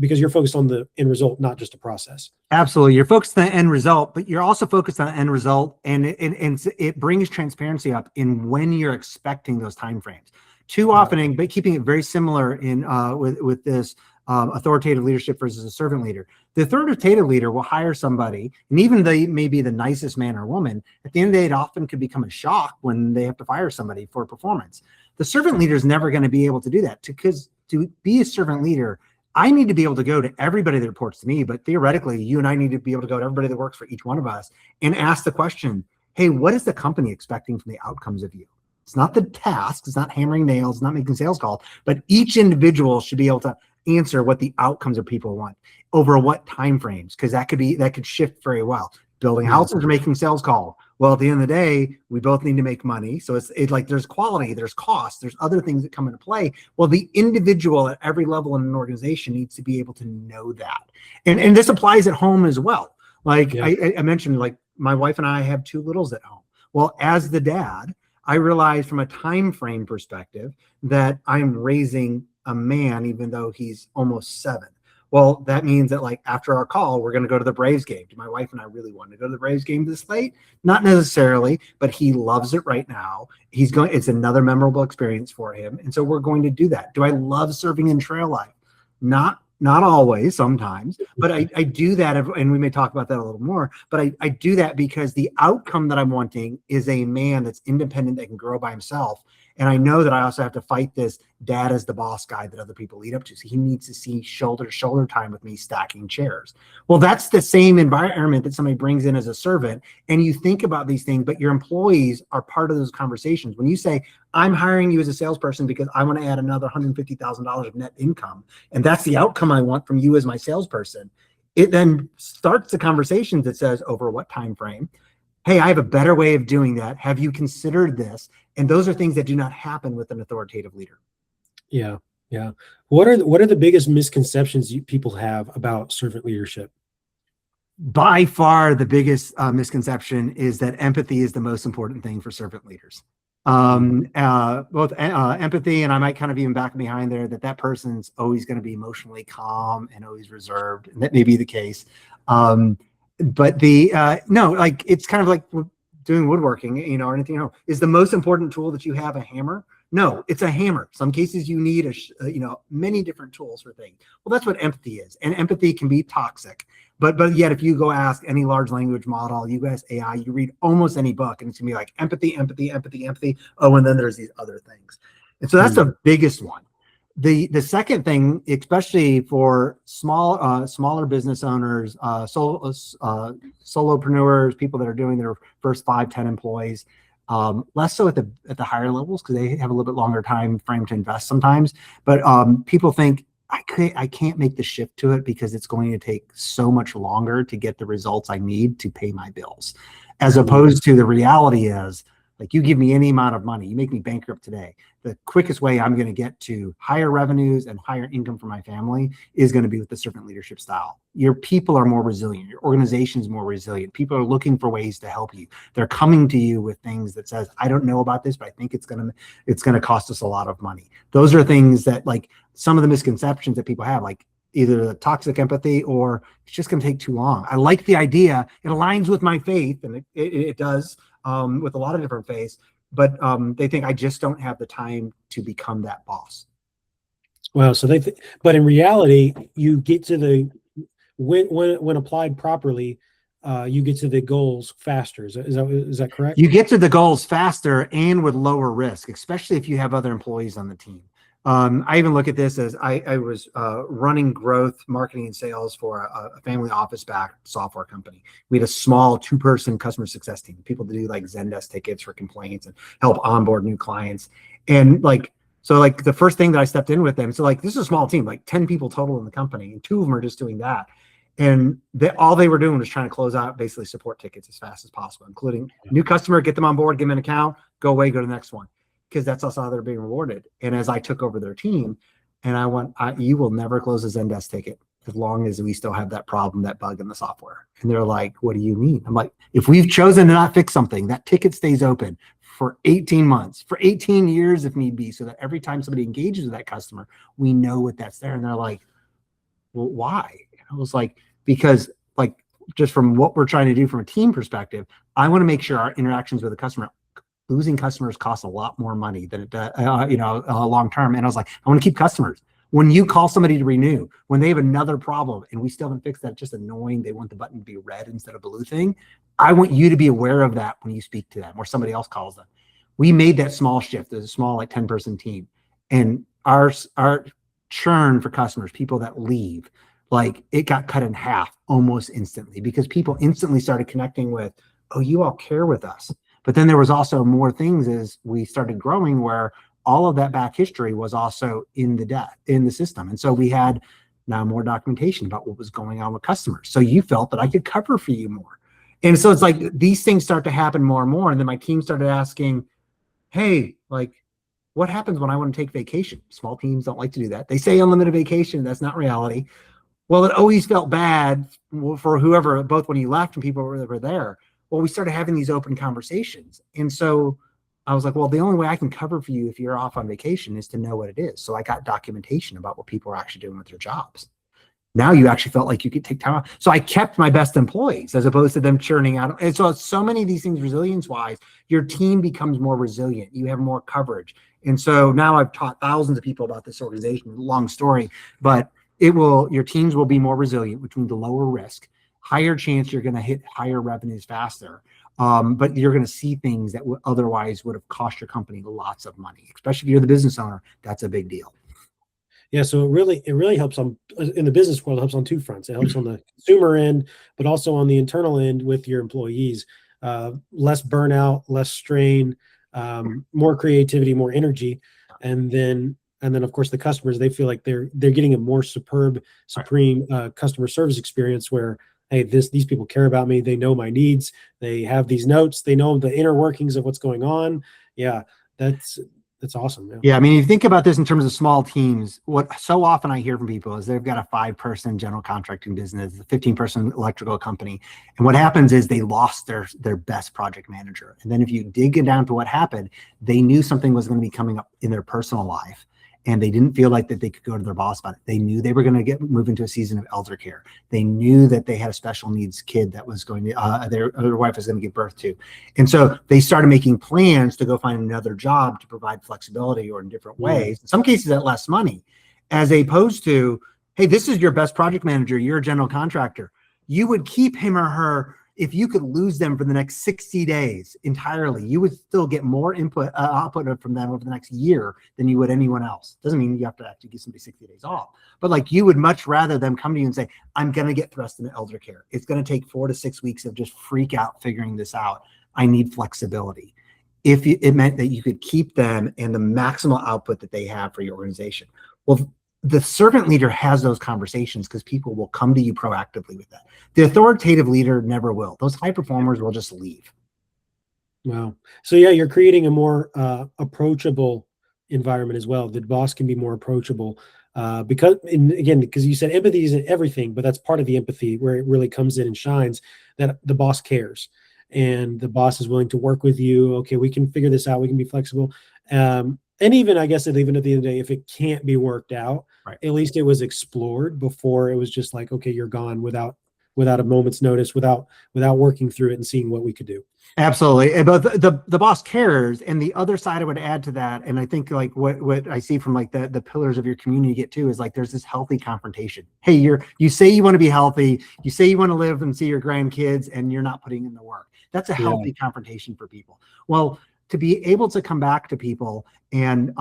[SPEAKER 2] because you're focused on the end result, not just a process.
[SPEAKER 1] Absolutely. You're focused on the end result, but you're also focused on the end result, and it brings transparency up in when you're expecting those timeframes. Too often, but keeping it very similar in with this authoritative leadership versus a servant leader. The authoritative leader will hire somebody, and even they may be the nicest man or woman, at the end of the day, it often could become a shock when they have to fire somebody for performance. The servant leader is never going to be able to do that, because to be a servant leader, I need to be able to go to everybody that reports to me, but theoretically, you and I need to be able to go to everybody that works for each one of us and ask the question, hey, what is the company expecting from the outcomes of you? It's not the task, it's not hammering nails, it's not making sales calls, but each individual should be able to answer what the outcomes of people want over what time frames, because that could shift very well. Building houses or making sales call. Well, at the end of the day, we both need to make money. So it's like there's quality, there's cost, there's other things that come into play. Well, the individual at every level in an organization needs to be able to know that. And this applies at home as well. Like I mentioned, like my wife and I have 2 littles at home. Well, as the dad, I realized from a time frame perspective that I'm raising a man, even though he's almost 7. Well, that means that like after our call, we're going to go to the Braves game. Do my wife and I really want to go to the Braves game this late? Not necessarily, but he loves it right now. It's another memorable experience for him. And so we're going to do that. Do I love serving in trail life? Not always, sometimes, but I do that, and we may talk about that a little more, but I do that because the outcome that I'm wanting is a man that's independent, that can grow by himself. And I know that I also have to fight this dad as the boss guy that other people lead up to. So he needs to see shoulder to shoulder time with me stacking chairs. Well, that's the same environment that somebody brings in as a servant. And you think about these things, but your employees are part of those conversations. When you say, I'm hiring you as a salesperson because I want to add another $150,000 of net income, and that's the outcome I want from you as my salesperson, it then starts the conversation that says, over what time frame? Hey, I have a better way of doing that. Have you considered this? And those are things that do not happen with an authoritative leader.
[SPEAKER 2] Yeah. What are the biggest misconceptions people have about servant leadership?
[SPEAKER 1] By far, the biggest misconception is that empathy is the most important thing for servant leaders. Both empathy, and I might kind of even back behind there, that person's always going to be emotionally calm and always reserved, and that may be the case. But no, like it's kind of like doing woodworking, or anything. Is the most important tool that you have a hammer? No, it's a hammer. Some cases you need many different tools for things. Well, that's what empathy is, and empathy can be toxic. But yet, if you go ask any large language model, you ask AI, you read almost any book, and it's gonna be like empathy. Oh, and then there's these other things, and so that's the biggest one. The second thing, especially for smaller business owners, solopreneurs, people that are doing their first 5-10 employees, less so at the higher levels, because they have a little bit longer time frame to invest sometimes. But people think I can't make the shift to it because it's going to take so much longer to get the results I need to pay my bills, as opposed to the reality is, like, you give me any amount of money, you make me bankrupt today, the quickest way I'm going to get to higher revenues and higher income for my family is going to be with the servant leadership style. Your people are more resilient. Your organization is more resilient. People are looking for ways to help you. They're coming to you with things that says, I don't know about this, but I think it's going to cost us a lot of money. Those are things that, like, some of the misconceptions that people have, like either the toxic empathy or it's just going to take too long. I like the idea. It aligns with my faith, and it does. With a lot of different faiths, but they think I just don't have the time to become that boss.
[SPEAKER 2] Well, so but in reality, you get to when applied properly, you get to the goals faster. Is that correct?
[SPEAKER 1] You get to the goals faster and with lower risk, especially if you have other employees on the team. I even look at this as I was running growth, marketing, and sales for a family office-backed software company. We had a small 2-person customer success team, people to do like Zendesk tickets for complaints and help onboard new clients. And so the first thing that I stepped in with them, so this is a small team, like 10 people total in the company, and 2 of them are just doing that. And all they were doing was trying to close out basically support tickets as fast as possible, including new customer, get them on board, give them an account, go away, go to the next one. Because that's also how they're being rewarded. And as I took over their team, and I went, you will never close a Zendesk ticket as long as we still have that problem, that bug in the software. And they're like, what do you mean? I'm like, if we've chosen to not fix something, that ticket stays open for 18 months, for 18 years if need be, so that every time somebody engages with that customer, we know what that's there. And they're like, well, why? And I was like, because just from what we're trying to do from a team perspective, I want to make sure our interactions with the customer, losing customers costs a lot more money than it does, long term. And I was like, I want to keep customers. When you call somebody to renew, when they have another problem and we still haven't fixed that, just annoying, they want the button to be red instead of blue thing. I want you to be aware of that when you speak to them or somebody else calls them. We made that small shift. There's a small 10-person team, and our churn for customers, people that leave, it got cut in half almost instantly, because people instantly started connecting with, oh, you all care with us. But then there was also more things as we started growing, where all of that back history was also in the system. And so we had now more documentation about what was going on with customers. So you felt that I could cover for you more. And so it's like these things start to happen more and more. And then my team started asking, hey, what happens when I want to take vacation? Small teams don't like to do that. They say unlimited vacation. That's not reality. Well, it always felt bad for whoever, both when you left and people were there. Well, we started having these open conversations. And so I was like, well, the only way I can cover for you if you're off on vacation is to know what it is. So I got documentation about what people are actually doing with their jobs. Now you actually felt like you could take time off. So I kept my best employees as opposed to them churning out. And so many of these things, resilience-wise, your team becomes more resilient. You have more coverage. And so now I've taught thousands of people about this organization. Long story, but your teams will be more resilient, which means the lower risk, higher chance you're going to hit higher revenues faster. But you're going to see things that otherwise would have cost your company lots of money, especially if you're the business owner. That's a big deal.
[SPEAKER 2] Yeah, so it really helps in the business world. It helps on 2 fronts. It helps on the consumer end, but also on the internal end with your employees. Less burnout, less strain, more creativity, more energy, and then of course the customers, they feel like they're getting a more supreme customer service experience where, hey, these people care about me. They know my needs. They have these notes. They know the inner workings of what's going on. Yeah, that's awesome.
[SPEAKER 1] Yeah, I mean, if you think about this in terms of small teams, what so often I hear from people is they've got a 5-person general contracting business, a 15-person electrical company. And what happens is they lost their best project manager. And then if you dig it down to what happened, they knew something was going to be coming up in their personal life. And they didn't feel like that they could go to their boss about it. They knew they were going to move into a season of elder care. They knew that they had a special needs kid that was going to, their wife was going to give birth to. And so they started making plans to go find another job to provide flexibility or in different ways. In some cases at less money, as opposed to, hey, this is your best project manager. You're a general contractor. You would keep him or her. If you could lose them for the next 60 days entirely, you would still get more output from them over the next year than you would anyone else. Doesn't mean you have to actually give somebody 60 days off, but you would much rather them come to you and say, I'm going to get thrust into elder care. It's going to take 4 to 6 weeks of just freak out figuring this out. I need flexibility. If it meant that you could keep them and the maximal output that they have for your organization. Well, the servant leader has those conversations because people will come to you proactively with that. The authoritative leader never will. Those high performers will just leave.
[SPEAKER 2] Wow. So yeah, you're creating a more approachable environment as well. The boss can be more approachable because you said empathy isn't everything, but that's part of the empathy where it really comes in and shines, that the boss cares and the boss is willing to work with you. Okay, we can figure this out. We can be flexible. And even, I guess, even at the end of the day, if it can't be worked out, right, at least it was explored before it was just like, okay, you're gone without a moment's notice, without working through it and seeing what we could do.
[SPEAKER 1] Absolutely. But the boss cares. And the other side I would add to that, and I think what I see from the pillars of your community get to is there's this healthy confrontation. Hey, you say you want to be healthy, you say you want to live and see your grandkids, and you're not putting in the work. That's a healthy confrontation for people. Well, to be able to come back to people and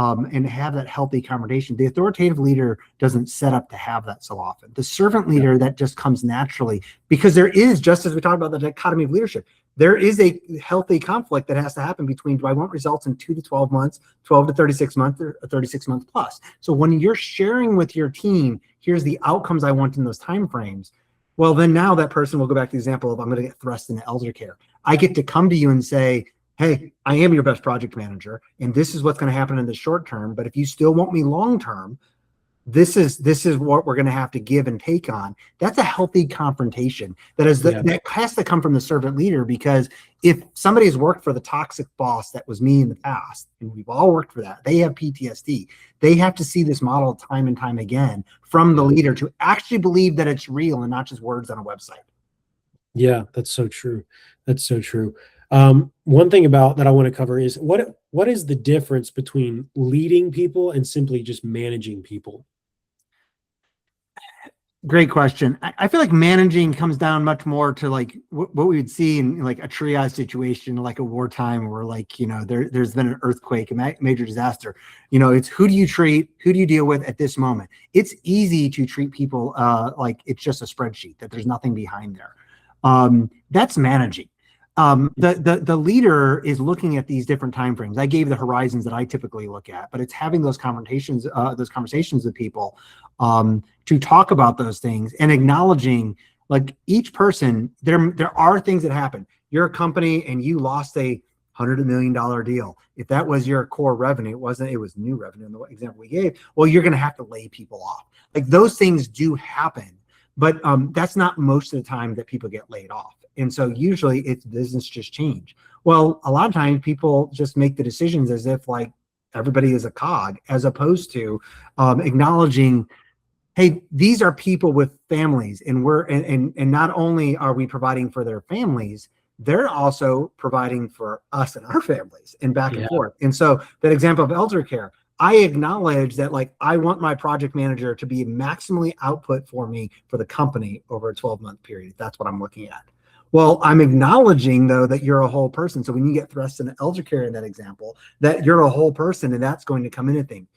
[SPEAKER 1] have that healthy conversation. The authoritative leader doesn't set up to have that so often. The servant leader, that just comes naturally, because there is, just as we talked about the dichotomy of leadership, there is a healthy conflict that has to happen between, do I want results in 2 to 12 months, 12 to 36 months, or 36 months plus? So when you're sharing with your team, here's the outcomes I want in those timeframes. Well, then now that person will go back to the example of, I'm going to get thrust into elder care. I get to come to you and say, hey, I am your best project manager, and this is what's going to happen in the short term. But if you still want me long term, this is what we're going to have to give and take on. That's a healthy confrontation. That has to come from the servant leader, because if somebody has worked for the toxic boss that was me in the past, and we've all worked for that, they have PTSD. They have to see this model time and time again from the leader to actually believe that it's real and not just words on a website.
[SPEAKER 2] Yeah, that's so true. That's so true. One thing about that I want to cover is what is the difference between leading people and simply just managing people?
[SPEAKER 1] Great question. I feel like managing comes down much more to like what we would see in like a triage situation, like a wartime, where like, there's been an earthquake, a major disaster. It's who do you treat, who do you deal with at this moment? It's easy to treat people like it's just a spreadsheet, that there's nothing behind there. That's managing. The leader is looking at these different timeframes. I gave the horizons that I typically look at, but it's having those conversations with people to talk about those things and acknowledging, like, each person. There are things that happen. You're a company and you lost a $100 million deal. If that was your core revenue, it was new revenue in the example we gave. Well, you're going to have to lay people off. Like, those things do happen, but that's not most of the time that people get laid off. And so usually it's business just change. Well, a lot of times people just make the decisions as if like everybody is a cog, as opposed to acknowledging, hey, these are people with families, and and not only are we providing for their families, they're also providing for us and our families, and back and forth. And so that example of elder care, I acknowledge that, like, I want my project manager to be maximally output for me for the company over a 12-month period. That's what I'm looking at. Well, I'm acknowledging, though, that you're a whole person. So when you get thrust into elder care in that example, that you're a whole person, and that's going to come into things.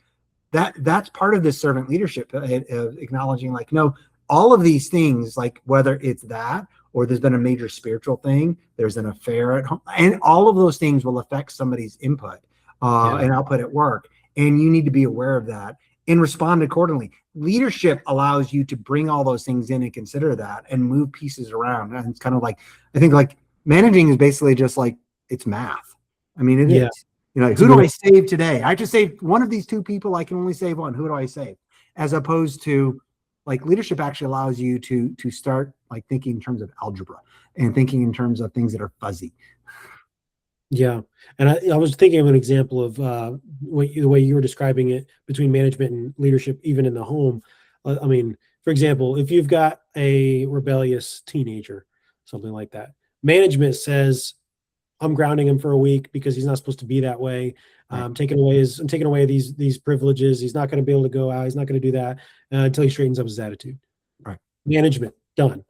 [SPEAKER 1] That's part of this servant leadership, of acknowledging, like, no, all of these things, like whether it's that or there's been a major spiritual thing, there's an affair at home, and all of those things will affect somebody's input and output at work. And you need to be aware of that and respond accordingly. Leadership allows you to bring all those things in and consider that and move pieces around. And it's kind of like, I think, like, managing is basically just like, it's math. I mean, it is. Like, who do I save today? I just saved one of these two people. I can only save one. Who do I save? As opposed to, like, leadership actually allows you to start, like, thinking in terms of algebra and thinking in terms of things that are fuzzy.
[SPEAKER 2] Yeah. And I was thinking of an example of the way you were describing it between management and leadership, even in the home. I mean, for example, if you've got a rebellious teenager, something like that, management says, I'm grounding him for a week because he's not supposed to be that way. I'm taking away these privileges. He's not going to be able to go out. He's not going to do that until he straightens up his attitude.
[SPEAKER 1] Right.
[SPEAKER 2] Management, done.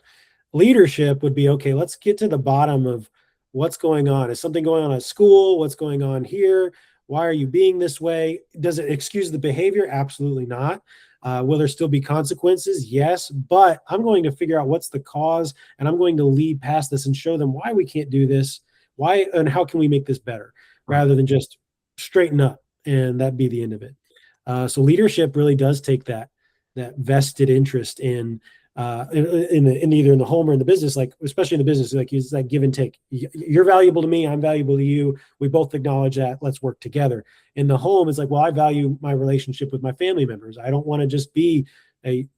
[SPEAKER 2] Leadership would be, okay, let's get to the bottom of what's going on. Is something going on at school? What's going on here? Why are you being this way? Does it excuse the behavior? Absolutely not. Will there still be consequences? Yes, but I'm going to figure out what's the cause, and I'm going to lead past this and show them why we can't do this, why and how can we make this better, rather than just straighten up and that be the end of it. So leadership really does take that vested interest in either in the home or in the business, like especially in the business, like it's like give and take. You're valuable to me, I'm valuable to you. We both acknowledge that. Let's work together. In the home, it's like, well, I value my relationship with my family members. I don't want to just be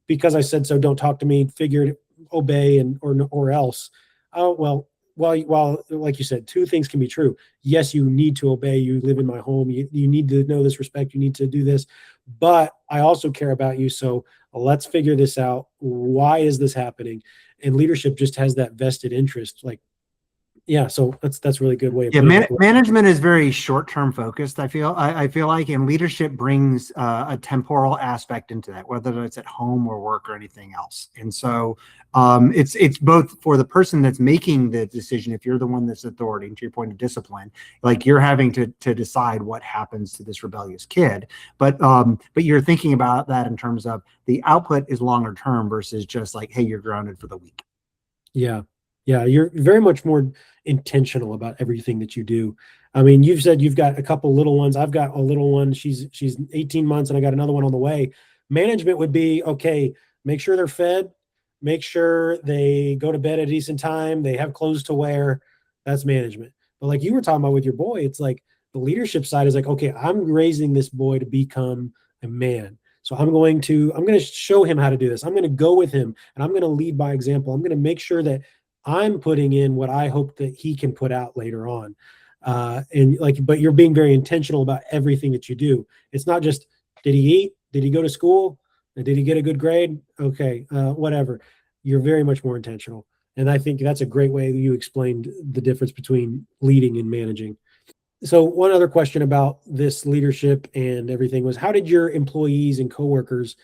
[SPEAKER 2] because I said so, don't talk to me, figured obey or else. Oh, well, while like you said, two things can be true. Yes, you need to obey. You live in my home. You need to know this respect. You need to do this. But I also care about you. So let's figure this out. Why is this happening? And leadership just has that vested interest. Like, yeah, so that's a really good way of putting it.
[SPEAKER 1] Management is very short-term focused, I feel like, and leadership brings a temporal aspect into that, whether it's at home or work or anything else. And so It's both for the person that's making the decision. If you're the one that's authority, to your point of discipline, like you're having to decide what happens to this rebellious kid. But you're thinking about that in terms of the output is longer term versus just like, hey, you're grounded for the week.
[SPEAKER 2] Yeah. Yeah. You're very much more intentional about everything that you do. I mean, you've said you've got a couple little ones. I've got a little one. She's 18 months and I got another one on the way. Management would be, okay, make sure they're fed, make sure they go to bed at a decent time, they have clothes to wear. That's management. But like you were talking about with your boy, it's like the leadership side is like, okay, I'm raising this boy to become a man. So I'm going to show him how to do this. I'm going to go with him and I'm going to lead by example. I'm going to make sure that I'm putting in what I hope that he can put out later on. But you're being very intentional about everything that you do. It's not just, did he eat? Did he go to school? Did he get a good grade? Okay, whatever. You're very much more intentional. And I think that's a great way you explained the difference between leading and managing. So one other question about this leadership and everything was, how did your employees and coworkers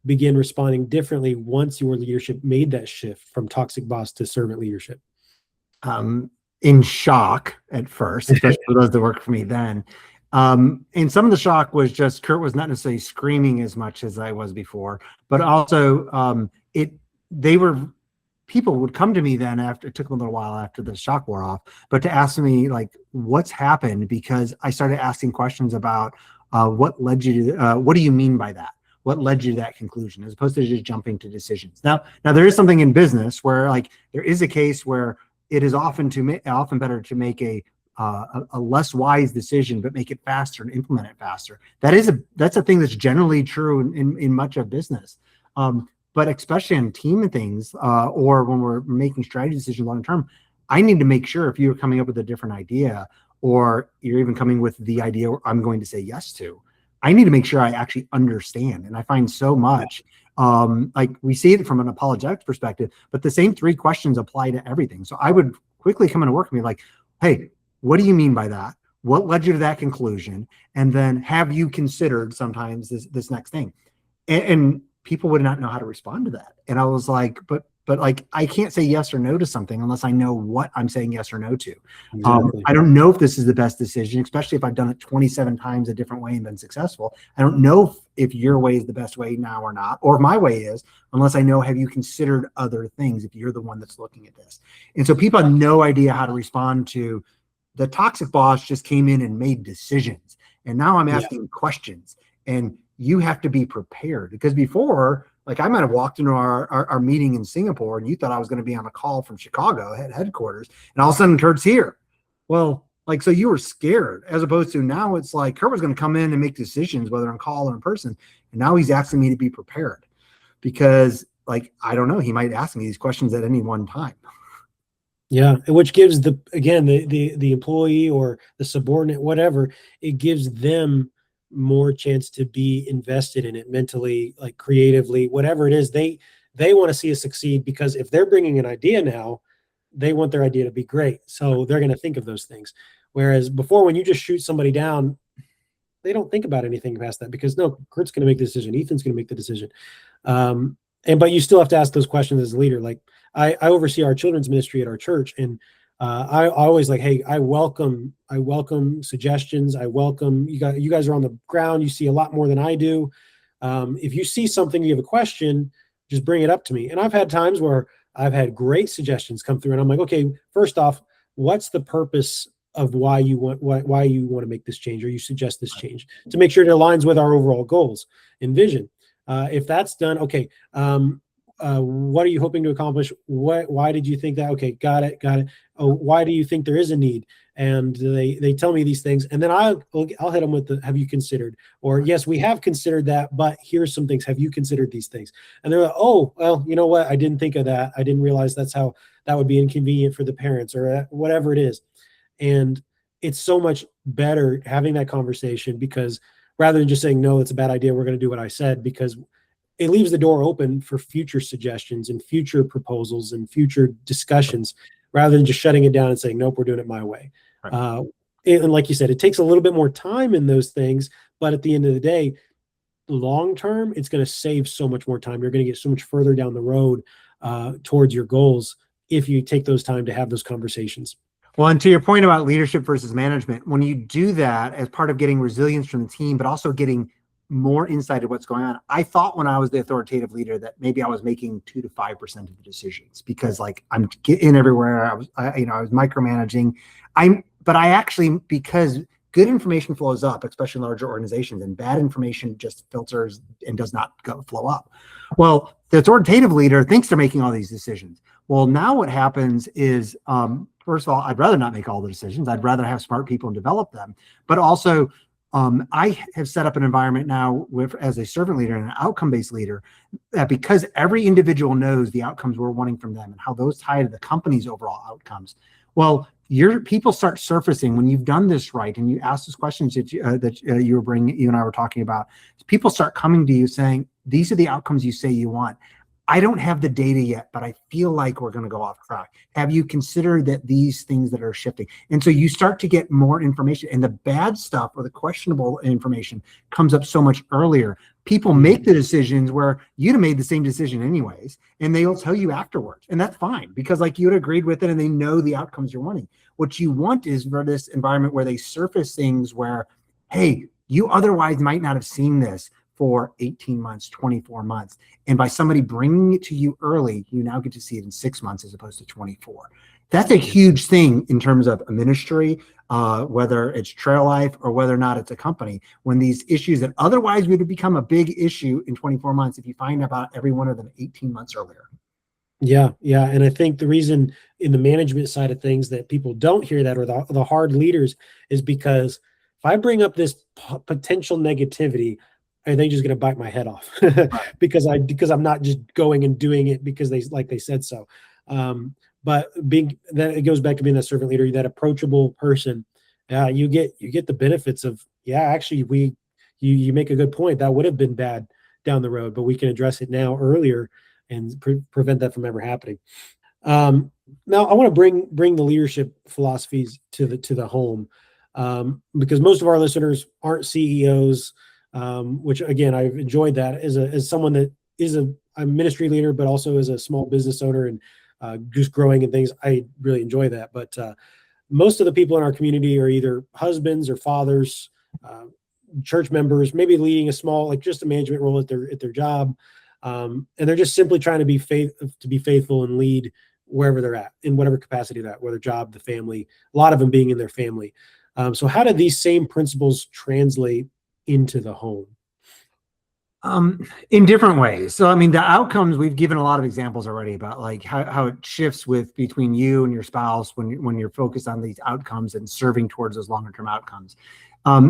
[SPEAKER 2] begin responding differently once your leadership made that shift from toxic boss to servant leadership?
[SPEAKER 1] In shock at first, especially for those that worked for me then. And some of the shock was just Kurt was not necessarily screaming as much as I was before, but also people would come to me then after, it took them a little while after the shock wore off, but to ask me like, what's happened? Because I started asking questions about what led you to, what do you mean by that? What led you to that conclusion, as opposed to just jumping to decisions. Now there is something in business where like there is a case where it is often better to make a less wise decision, but make it faster and implement it faster. That's a thing that's generally true in much of business. But especially on team things, or when we're making strategy decisions long term, I need to make sure if you're coming up with a different idea, or you're even coming with the idea I'm going to say yes to, I need to make sure I actually understand. And I find so much, like we see it from an apologetics perspective, but the same 3 questions apply to everything. So I would quickly come into work and be like, hey, what do you mean by that? What led you to that conclusion? And then have you considered sometimes this next thing? And people would not know how to respond to that. And I was like, but like, I can't say yes or no to something unless I know what I'm saying yes or no to.
[SPEAKER 2] Exactly.
[SPEAKER 1] I don't know if this is the best decision, especially if I've done it 27 times a different way and been successful. I don't know if your way is the best way now or not, or if my way is, unless I know, have you considered other things if you're the one that's looking at this? And so people have no idea how to respond to the toxic boss just came in and made decisions. And now I'm asking questions, and you have to be prepared, because before, like I might have walked into our meeting in Singapore and you thought I was going to be on a call from Chicago headquarters, and all of a sudden Kurt's here. Well, like, so you were scared, as opposed to now it's like Kurt was going to come in and make decisions, whether on call or in person. And now he's asking me to be prepared, because like, I don't know, he might ask me these questions at any one time.
[SPEAKER 2] Yeah, which gives the employee or the subordinate, whatever, it gives them more chance to be invested in it mentally, like creatively, whatever it is. They want to see us succeed, because if they're bringing an idea now, they want their idea to be great. So they're going to think of those things. Whereas before, when you just shoot somebody down, they don't think about anything past that, because no, Kurt's going to make the decision. Ethan's going to make the decision. But you still have to ask those questions as a leader. Like I oversee our children's ministry at our church, and I always like, hey, I welcome suggestions. I welcome you guys. You guys are on the ground. You see a lot more than I do. If you see something, you have a question, just bring it up to me. And I've had times where I've had great suggestions come through, and I'm like, okay, first off, what's the purpose of why you want to make this change, or you suggest this change, to make sure it aligns with our overall goals and vision. If that's done, okay, what are you hoping to accomplish? Why did you think that? Okay, got it. Oh, why do you think there is a need? And they tell me these things, and then I'll hit them with the, have you considered? Or yes, we have considered that, but here's some things. Have you considered these things? And they're like, oh, well, you know what? I didn't think of that. I didn't realize that's how that would be inconvenient for the parents, or whatever it is. And it's so much better having that conversation, because rather than just saying, no, it's a bad idea, we're going to do what I said, because it leaves the door open for future suggestions and future proposals and future discussions, rather than just shutting it down and saying, nope, we're doing it my way. Right. And like you said, it takes a little bit more time in those things, but at the end of the day, long term, it's going to save so much more time. You're going to get so much further down the road towards your goals if you take those time to have those conversations.
[SPEAKER 1] Well, and to your point about leadership versus management, when you do that as part of getting resilience from the team, but also getting more insight of what's going on, I thought when I was the authoritative leader that maybe I was making 2 to 5% of the decisions because like I'm getting everywhere. I was micromanaging. But I actually, because good information flows up, especially in larger organizations, and bad information just filters and does not flow up. Well, the authoritative leader thinks they're making all these decisions. Well, now what happens is, first of all, I'd rather not make all the decisions. I'd rather have smart people and develop them. But also, I have set up an environment now as a servant leader and an outcome-based leader that because every individual knows the outcomes we're wanting from them and how those tie to the company's overall outcomes. Well, your people start surfacing when you've done this right and you ask those questions that you were bringing, you and I were talking about. People start coming to you saying, these are the outcomes you say you want. I don't have the data yet, but I feel like we're going to go off track. Have you considered that these things that are shifting? And so you start to get more information, and the bad stuff or the questionable information comes up so much earlier. People make the decisions where you'd have made the same decision anyways, and they'll tell you afterwards. And that's fine because like you'd agreed with it and they know the outcomes you're wanting. What you want is for this environment where they surface things where, hey, you otherwise might not have seen this for 18 months, 24 months. And by somebody bringing it to you early, you now get to see it in 6 months as opposed to 24. That's a huge thing in terms of a ministry, whether it's Trail Life or whether or not it's a company, when these issues that otherwise would have become a big issue in 24 months, if you find about every one of them 18 months earlier.
[SPEAKER 2] Yeah. And I think the reason in the management side of things that people don't hear that, or the hard leaders, is because if I bring up this potential negativity, are they just going to bite my head off because I'm not just going and doing it because they said so. But it goes back to being that servant leader, that approachable person. You get the benefits of, actually you make a good point. That would have been bad down the road, but we can address it now earlier and prevent that from ever happening. Now I want to bring the leadership philosophies to the home, because most of our listeners aren't CEOs, which again, I've enjoyed that as someone that is a ministry leader, but also as a small business owner and just growing and things. I really enjoy that. But most of the people in our community are either husbands or fathers, church members, maybe leading a small, like just a management role at their job. And they're just simply trying to be faithful and lead wherever they're at, in whatever capacity they're at, whether job, the family, a lot of them being in their family. So how do these same principles translate into the home?
[SPEAKER 1] In different ways. So, I mean, the outcomes, we've given a lot of examples already about like how it shifts between you and your spouse when you're focused on these outcomes and serving towards those longer term outcomes.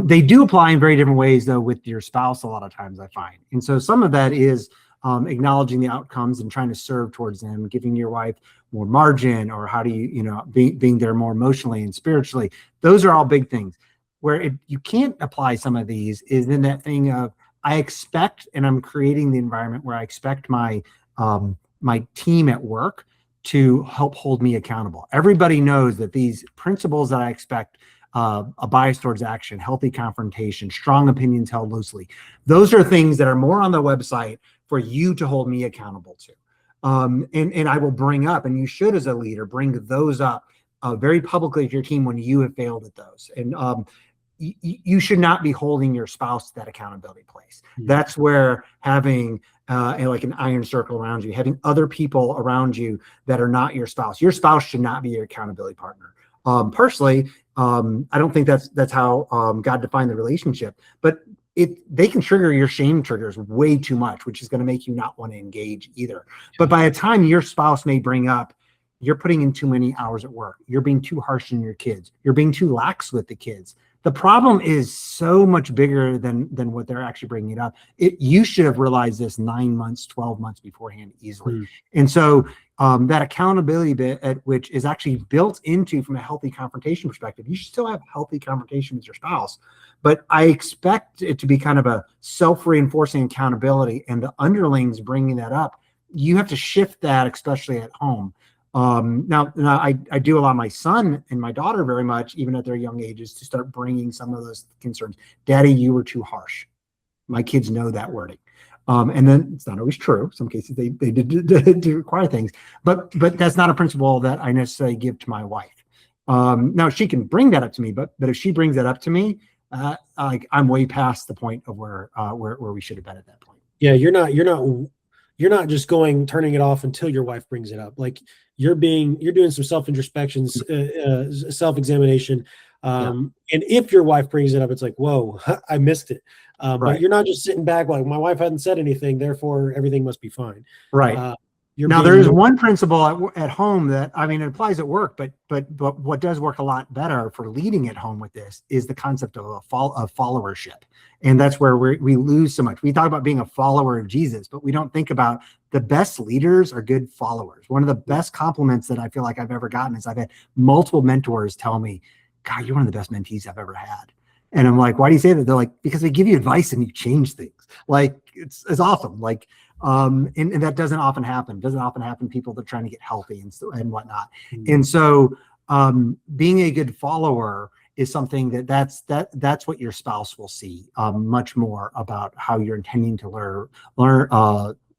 [SPEAKER 1] They do apply in very different ways though with your spouse a lot of times, I find. And so some of that is acknowledging the outcomes and trying to serve towards them, giving your wife more margin, or how do you, being there more emotionally and spiritually. Those are all big things. Where you can't apply some of these is in that thing of, I expect, and I'm creating the environment where I expect my team at work to help hold me accountable. Everybody knows that these principles that I expect, a bias towards action, healthy confrontation, strong opinions held loosely, those are things that are more on the website for you to hold me accountable to. And I will bring up, and you should as a leader, bring those up very publicly to your team when you have failed at those. And you should not be holding your spouse to that accountability place. Mm-hmm. That's where having like an iron circle around you, having other people around you that are not your spouse. Your spouse should not be your accountability partner. Personally, I don't think that's how God defined the relationship, but they can trigger your shame triggers way too much, which is going to make you not want to engage either. But by the time your spouse may bring up, you're putting in too many hours at work, you're being too harsh on your kids, you're being too lax with the kids, the problem is so much bigger than what they're actually bringing it up. You should have realized this 9 months, 12 months beforehand easily. Mm. And so that accountability bit, which is actually built into from a healthy confrontation perspective, you should still have healthy confrontation with your spouse. But I expect it to be kind of a self-reinforcing accountability, and the underlings bringing that up. You have to shift that, especially at home. Now I do allow my son and my daughter very much, even at their young ages, to start bringing some of those concerns. Daddy, you were too harsh. My kids know that wording. And then it's not always true. Some cases they do require things, but that's not a principle that I necessarily give to my wife. Now she can bring that up to me, but if she brings that up to me, like I'm way past the point of where we should have been at that point.
[SPEAKER 2] Yeah, you're not just turning it off until your wife brings it up. Like you're doing some self-introspections, self-examination. And if your wife brings it up, it's like, whoa, I missed it. But you're not just sitting back like my wife hadn't said anything, therefore everything must be fine.
[SPEAKER 1] Right. Now there is one principle at home that, I mean, it applies at work, but what does work a lot better for leading at home with this is the concept of followership. And that's where we lose so much. We talk about being a follower of Jesus, but we don't think about the best leaders are good followers. One of the best compliments that I feel like I've ever gotten is I've had multiple mentors tell me, God, you're one of the best mentees I've ever had. And I'm like, why do you say that? They're like, because they give you advice and you change things. Like it's awesome. Like, and that doesn't often happen. Doesn't often happen. People that are trying to get healthy and whatnot. Mm-hmm. And so, being a good follower is something that's what your spouse will see much more about how you're intending to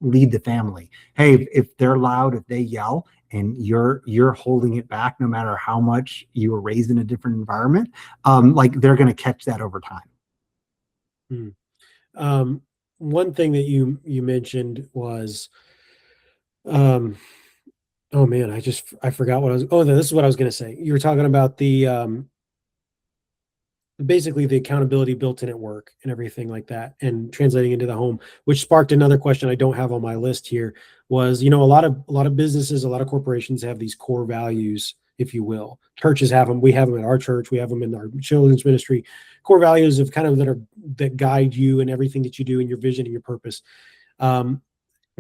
[SPEAKER 1] lead the family. Hey, if they're loud, if they yell, and you're holding it back, no matter how much you were raised in a different environment, like they're going to catch that over time.
[SPEAKER 2] One thing that you mentioned was, oh man, I forgot what I was. Oh, this is what I was going to say. You were talking about the basically the accountability built in at work and everything like that, and translating into the home, which sparked another question I don't have on my list here. Was, a lot of businesses, a lot of corporations have these core values, if you will. Churches have them. We have them at our church. We have them in our children's ministry. Core values of kind of that guide you in everything that you do, in your vision and your purpose. Do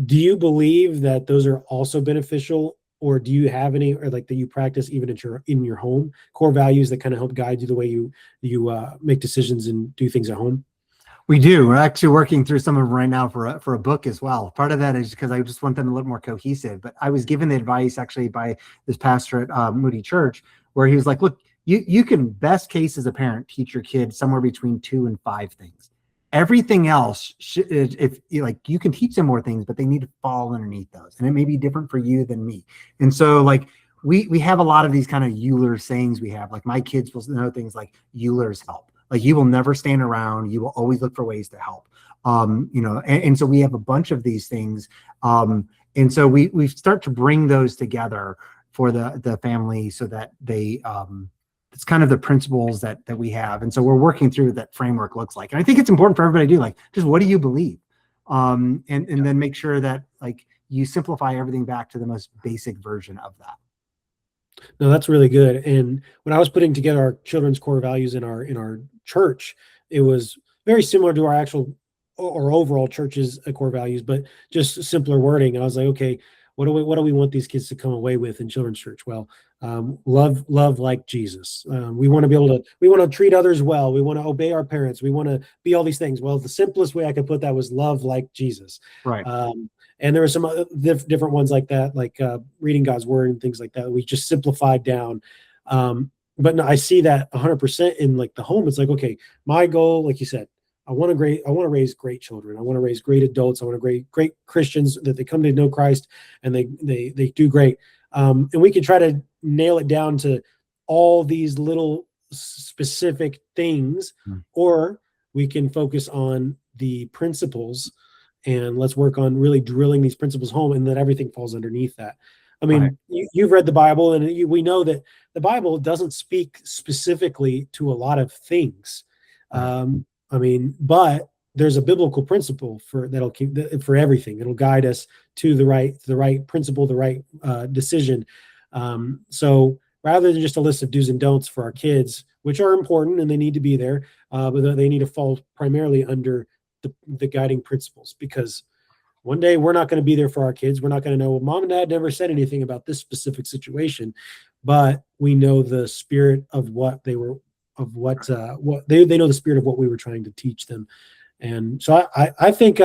[SPEAKER 2] you believe that those are also beneficial, or do you have any, or like that you practice even in your home, core values that kind of help guide you the way you make decisions and do things at home?
[SPEAKER 1] We do. We're actually working through some of them right now for a book as well. Part of that is because I just want them a little more cohesive. But I was given the advice actually by this pastor at Moody Church, where he was like, look, you can best case as a parent teach your kid somewhere between 2 and 5 things. Everything else, if you can teach them more things, but they need to fall underneath those. And it may be different for you than me. And so like we have a lot of these kind of Uhlir sayings we have. Like my kids will know things like Uhler's help. Like you will never stand around. You will always look for ways to help. And so we have a bunch of these things. And so we start to bring those together for the family so that they, it's kind of the principles that we have. And so we're working through what that framework looks like. And I think it's important for everybody to do, like, just what do you believe? And then make sure that like you simplify everything back to the most basic version of that.
[SPEAKER 2] No, that's really good. And when I was putting together our children's core values in our church, it was very similar to our actual or overall church's core values, but just simpler wording. And I was like, okay, what do we want these kids to come away with in children's church? Well, love like Jesus. We want to treat others well. We want to obey our parents. We want to be all these things. Well, the simplest way I could put that was love like Jesus.
[SPEAKER 1] Right.
[SPEAKER 2] And there were some other different ones like that, like reading God's word and things like that. We just simplified down. But no, I see that 100% in like the home. It's like, okay, my goal, like you said, I want to raise great children. I want to raise great adults. I want to great Christians that they come to know Christ and they do great. And we can try to nail it down to all these little specific things, or we can focus on the principles and let's work on really drilling these principles home, and then everything falls underneath that. I mean, right. You've read the Bible, and we know that the Bible doesn't speak specifically to a lot of things. Right. I mean, but there's a biblical principle that'll keep for everything. It'll guide us to the right principle, the right decision. So rather than just a list of do's and don'ts for our kids, which are important and they need to be there, but they need to fall primarily under the guiding principles, because one day we're not going to be there for our kids. We're not going to know, well, mom and dad never said anything about this specific situation, but we know the spirit of what they were, of what they know the spirit of what we were trying to teach them. And so I think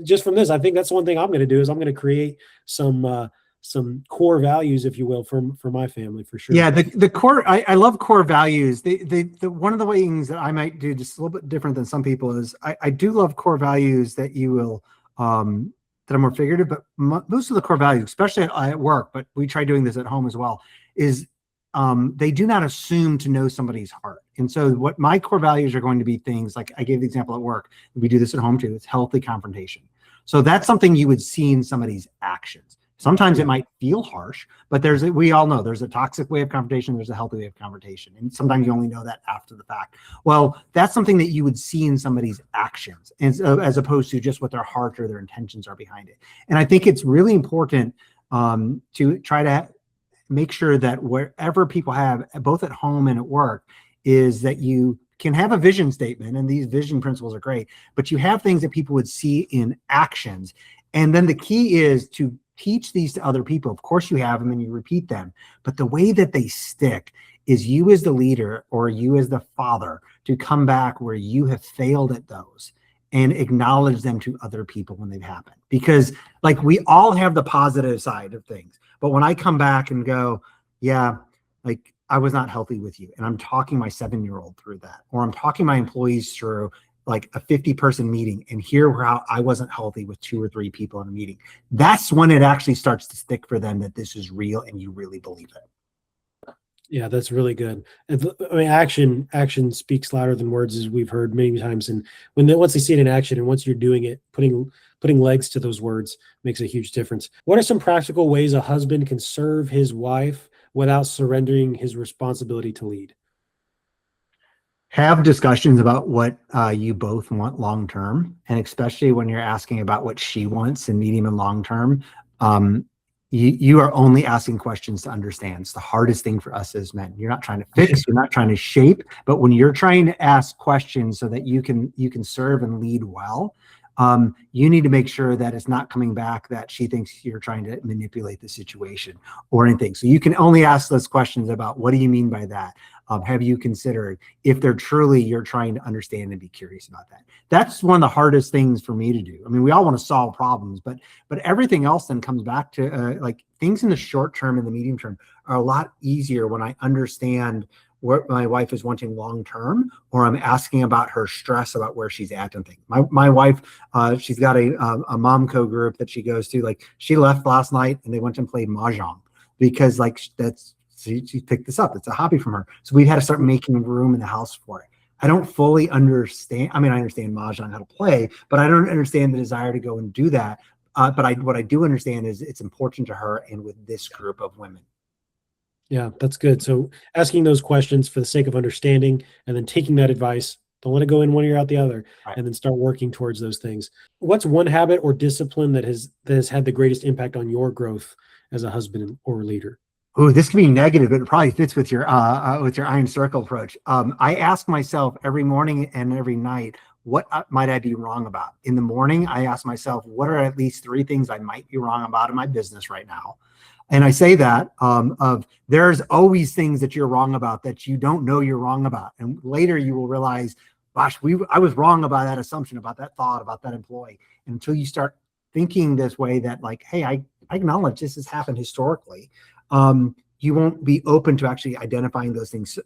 [SPEAKER 2] just from this, I think that's one thing I'm going to do is I'm going to create some core values, if you will, for my family, for sure.
[SPEAKER 1] Yeah, the core, I love core values. The one of the things that I might do just a little bit different than some people is I do love core values that you will that are more figurative, but most of the core values, especially at work, but we try doing this at home as well, is they do not assume to know somebody's heart. And so what my core values are going to be things like I gave the example at work. We do this at home too. It's healthy confrontation. So that's something you would see in somebody's actions. Sometimes it might feel harsh, but we all know there's a toxic way of confrontation. There's a healthy way of confrontation. And sometimes you only know that after the fact. Well, that's something that you would see in somebody's actions as opposed to just what their heart or their intentions are behind it. And I think it's really important to try to make sure that wherever people have, both at home and at work, is that you can have a vision statement, and these vision principles are great, but you have things that people would see in actions. And then the key is to teach these to other people. Of course you have them and you repeat them, but the way that they stick is you as the leader or you as the father to come back where you have failed at those and acknowledge them to other people when they've happened. Because like we all have the positive side of things, but when I come back and go, yeah, like I was not healthy with you, and I'm talking my 7-year-old through that, or I'm talking my employees through like a 50-person meeting and hear how I wasn't healthy with 2 or 3 people in a meeting. That's when it actually starts to stick for them that this is real and you really believe it.
[SPEAKER 2] Yeah, that's really good. And I mean, action speaks louder than words, as we've heard many times. And once they see it in action, and once you're doing it, putting legs to those words makes a huge difference. What are some practical ways a husband can serve his wife without surrendering his responsibility to lead?
[SPEAKER 1] Have discussions about what you both want long term, and especially when you're asking about what she wants in medium and long term. You are only asking questions to understand. It's the hardest thing for us as men. You're not trying to fix, you're not trying to shape, but when you're trying to ask questions so that you can serve and lead well, you need to make sure that it's not coming back that she thinks you're trying to manipulate the situation or anything. So you can only ask those questions about what do you mean by that? Have you considered if they're truly you're trying to understand and be curious about that? That's one of the hardest things for me to do. I mean, we all want to solve problems, but everything else then comes back to like things in the short term and the medium term are a lot easier when I understand what my wife is wanting long term, or I'm asking about her stress about where she's at and things. My wife, she's got a momco group that she goes to. Like she left last night and they went and played mahjong because like she picked this up. It's a hobby from her. So we had to start making room in the house for it. I don't fully understand. I mean, I understand mahjong, how to play, but I don't understand the desire to go and do that. But what I do understand is it's important to her and with this group of women.
[SPEAKER 2] Yeah, that's good. So asking those questions for the sake of understanding and then taking that advice, don't let it go in one ear out the other,
[SPEAKER 1] Right.
[SPEAKER 2] and then start working towards those things. What's one habit or discipline that has had the greatest impact on your growth as a husband or leader?
[SPEAKER 1] Oh, this can be negative, but it probably fits with your iron circle approach. I ask myself every morning and every night, what might I be wrong about? In the morning, I ask myself, what are at least 3 things I might be wrong about in my business right now? And I say that of there's always things that you're wrong about that you don't know you're wrong about. And later you will realize, gosh, I was wrong about that assumption, about that thought, about that employee. And until you start thinking this way that like, hey, I acknowledge this has happened historically. You won't be open to actually identifying those things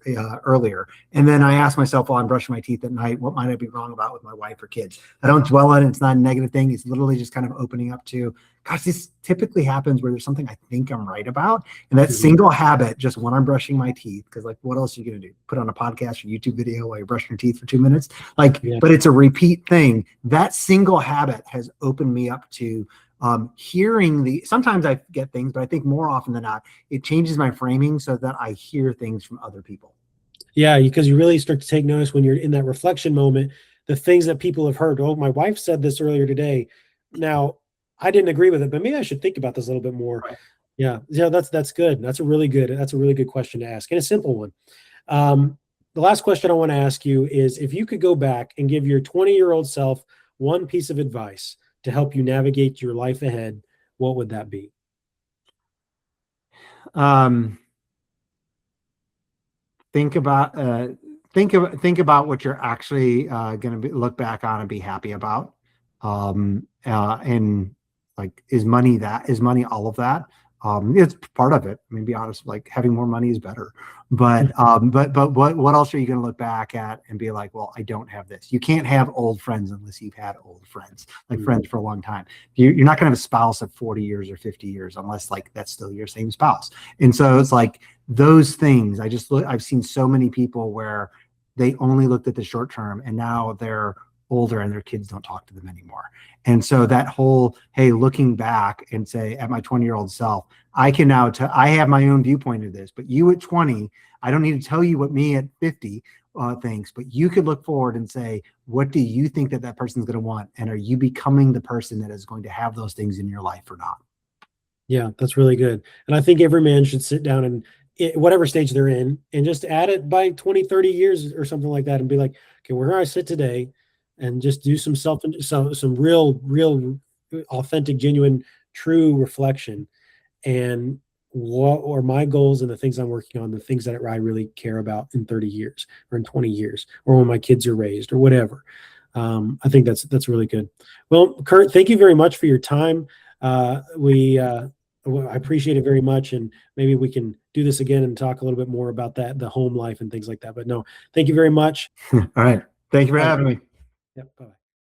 [SPEAKER 1] earlier. And then I ask myself while I'm brushing my teeth at night, what might I be wrong about with my wife or kids? I don't dwell on it. It's not a negative thing. It's literally just kind of opening up to, gosh, this typically happens where there's something I think I'm right about. And that single habit, just when I'm brushing my teeth, because like, what else are you going to do? Put on a podcast or YouTube video while you're brushing your teeth for 2 minutes? Like, but it's a repeat thing. That single habit has opened me up to hearing sometimes I get things, but I think more often than not, it changes my framing so that I hear things from other people.
[SPEAKER 2] Yeah, because you really start to take notice when you're in that reflection moment, the things that people have heard. Oh, my wife said this earlier today. Now, I didn't agree with it, but maybe I should think about this a little bit more. Right. Yeah, that's good. That's a really good question to ask, and a simple one. The last question I want to ask you is, if you could go back and give your 20-year-old self one piece of advice to help you navigate your life ahead, what would that be?
[SPEAKER 1] Think about what you're actually going to look back on and be happy about. And like, is money all of that? It's part of it. I mean, be honest, like having more money is better. But what else are you going to look back at and be like, well, I don't have this. You can't have old friends unless you've had old friends, like friends for a long time. You're not going to have a spouse of 40 years or 50 years unless like that's still your same spouse. And so it's like those things. I've seen so many people where they only looked at the short term, and now they're older and their kids don't talk to them anymore. And so that whole, hey, looking back and say, at my 20-year-old self, I can now I have my own viewpoint of this, but you at 20, I don't need to tell you what me at 50 thinks, but you could look forward and say, what do you think that person's going to want? And are you becoming the person that is going to have those things in your life or not?
[SPEAKER 2] Yeah, that's really good. And I think every man should sit down and whatever stage they're in and just add it by 20, 30 years or something like that and be like, okay, where I sit today, and just do some real authentic, genuine, true reflection. And what are my goals and the things I'm working on, the things that I really care about in 30 years or in 20 years or when my kids are raised or whatever. I think that's really good. Well, Kurt, thank you very much for your time. I appreciate it very much. And maybe we can do this again and talk a little bit more about the home life and things like that. But no, thank you very much.
[SPEAKER 1] All right. Thank you for having me.
[SPEAKER 2] Yep. Bye.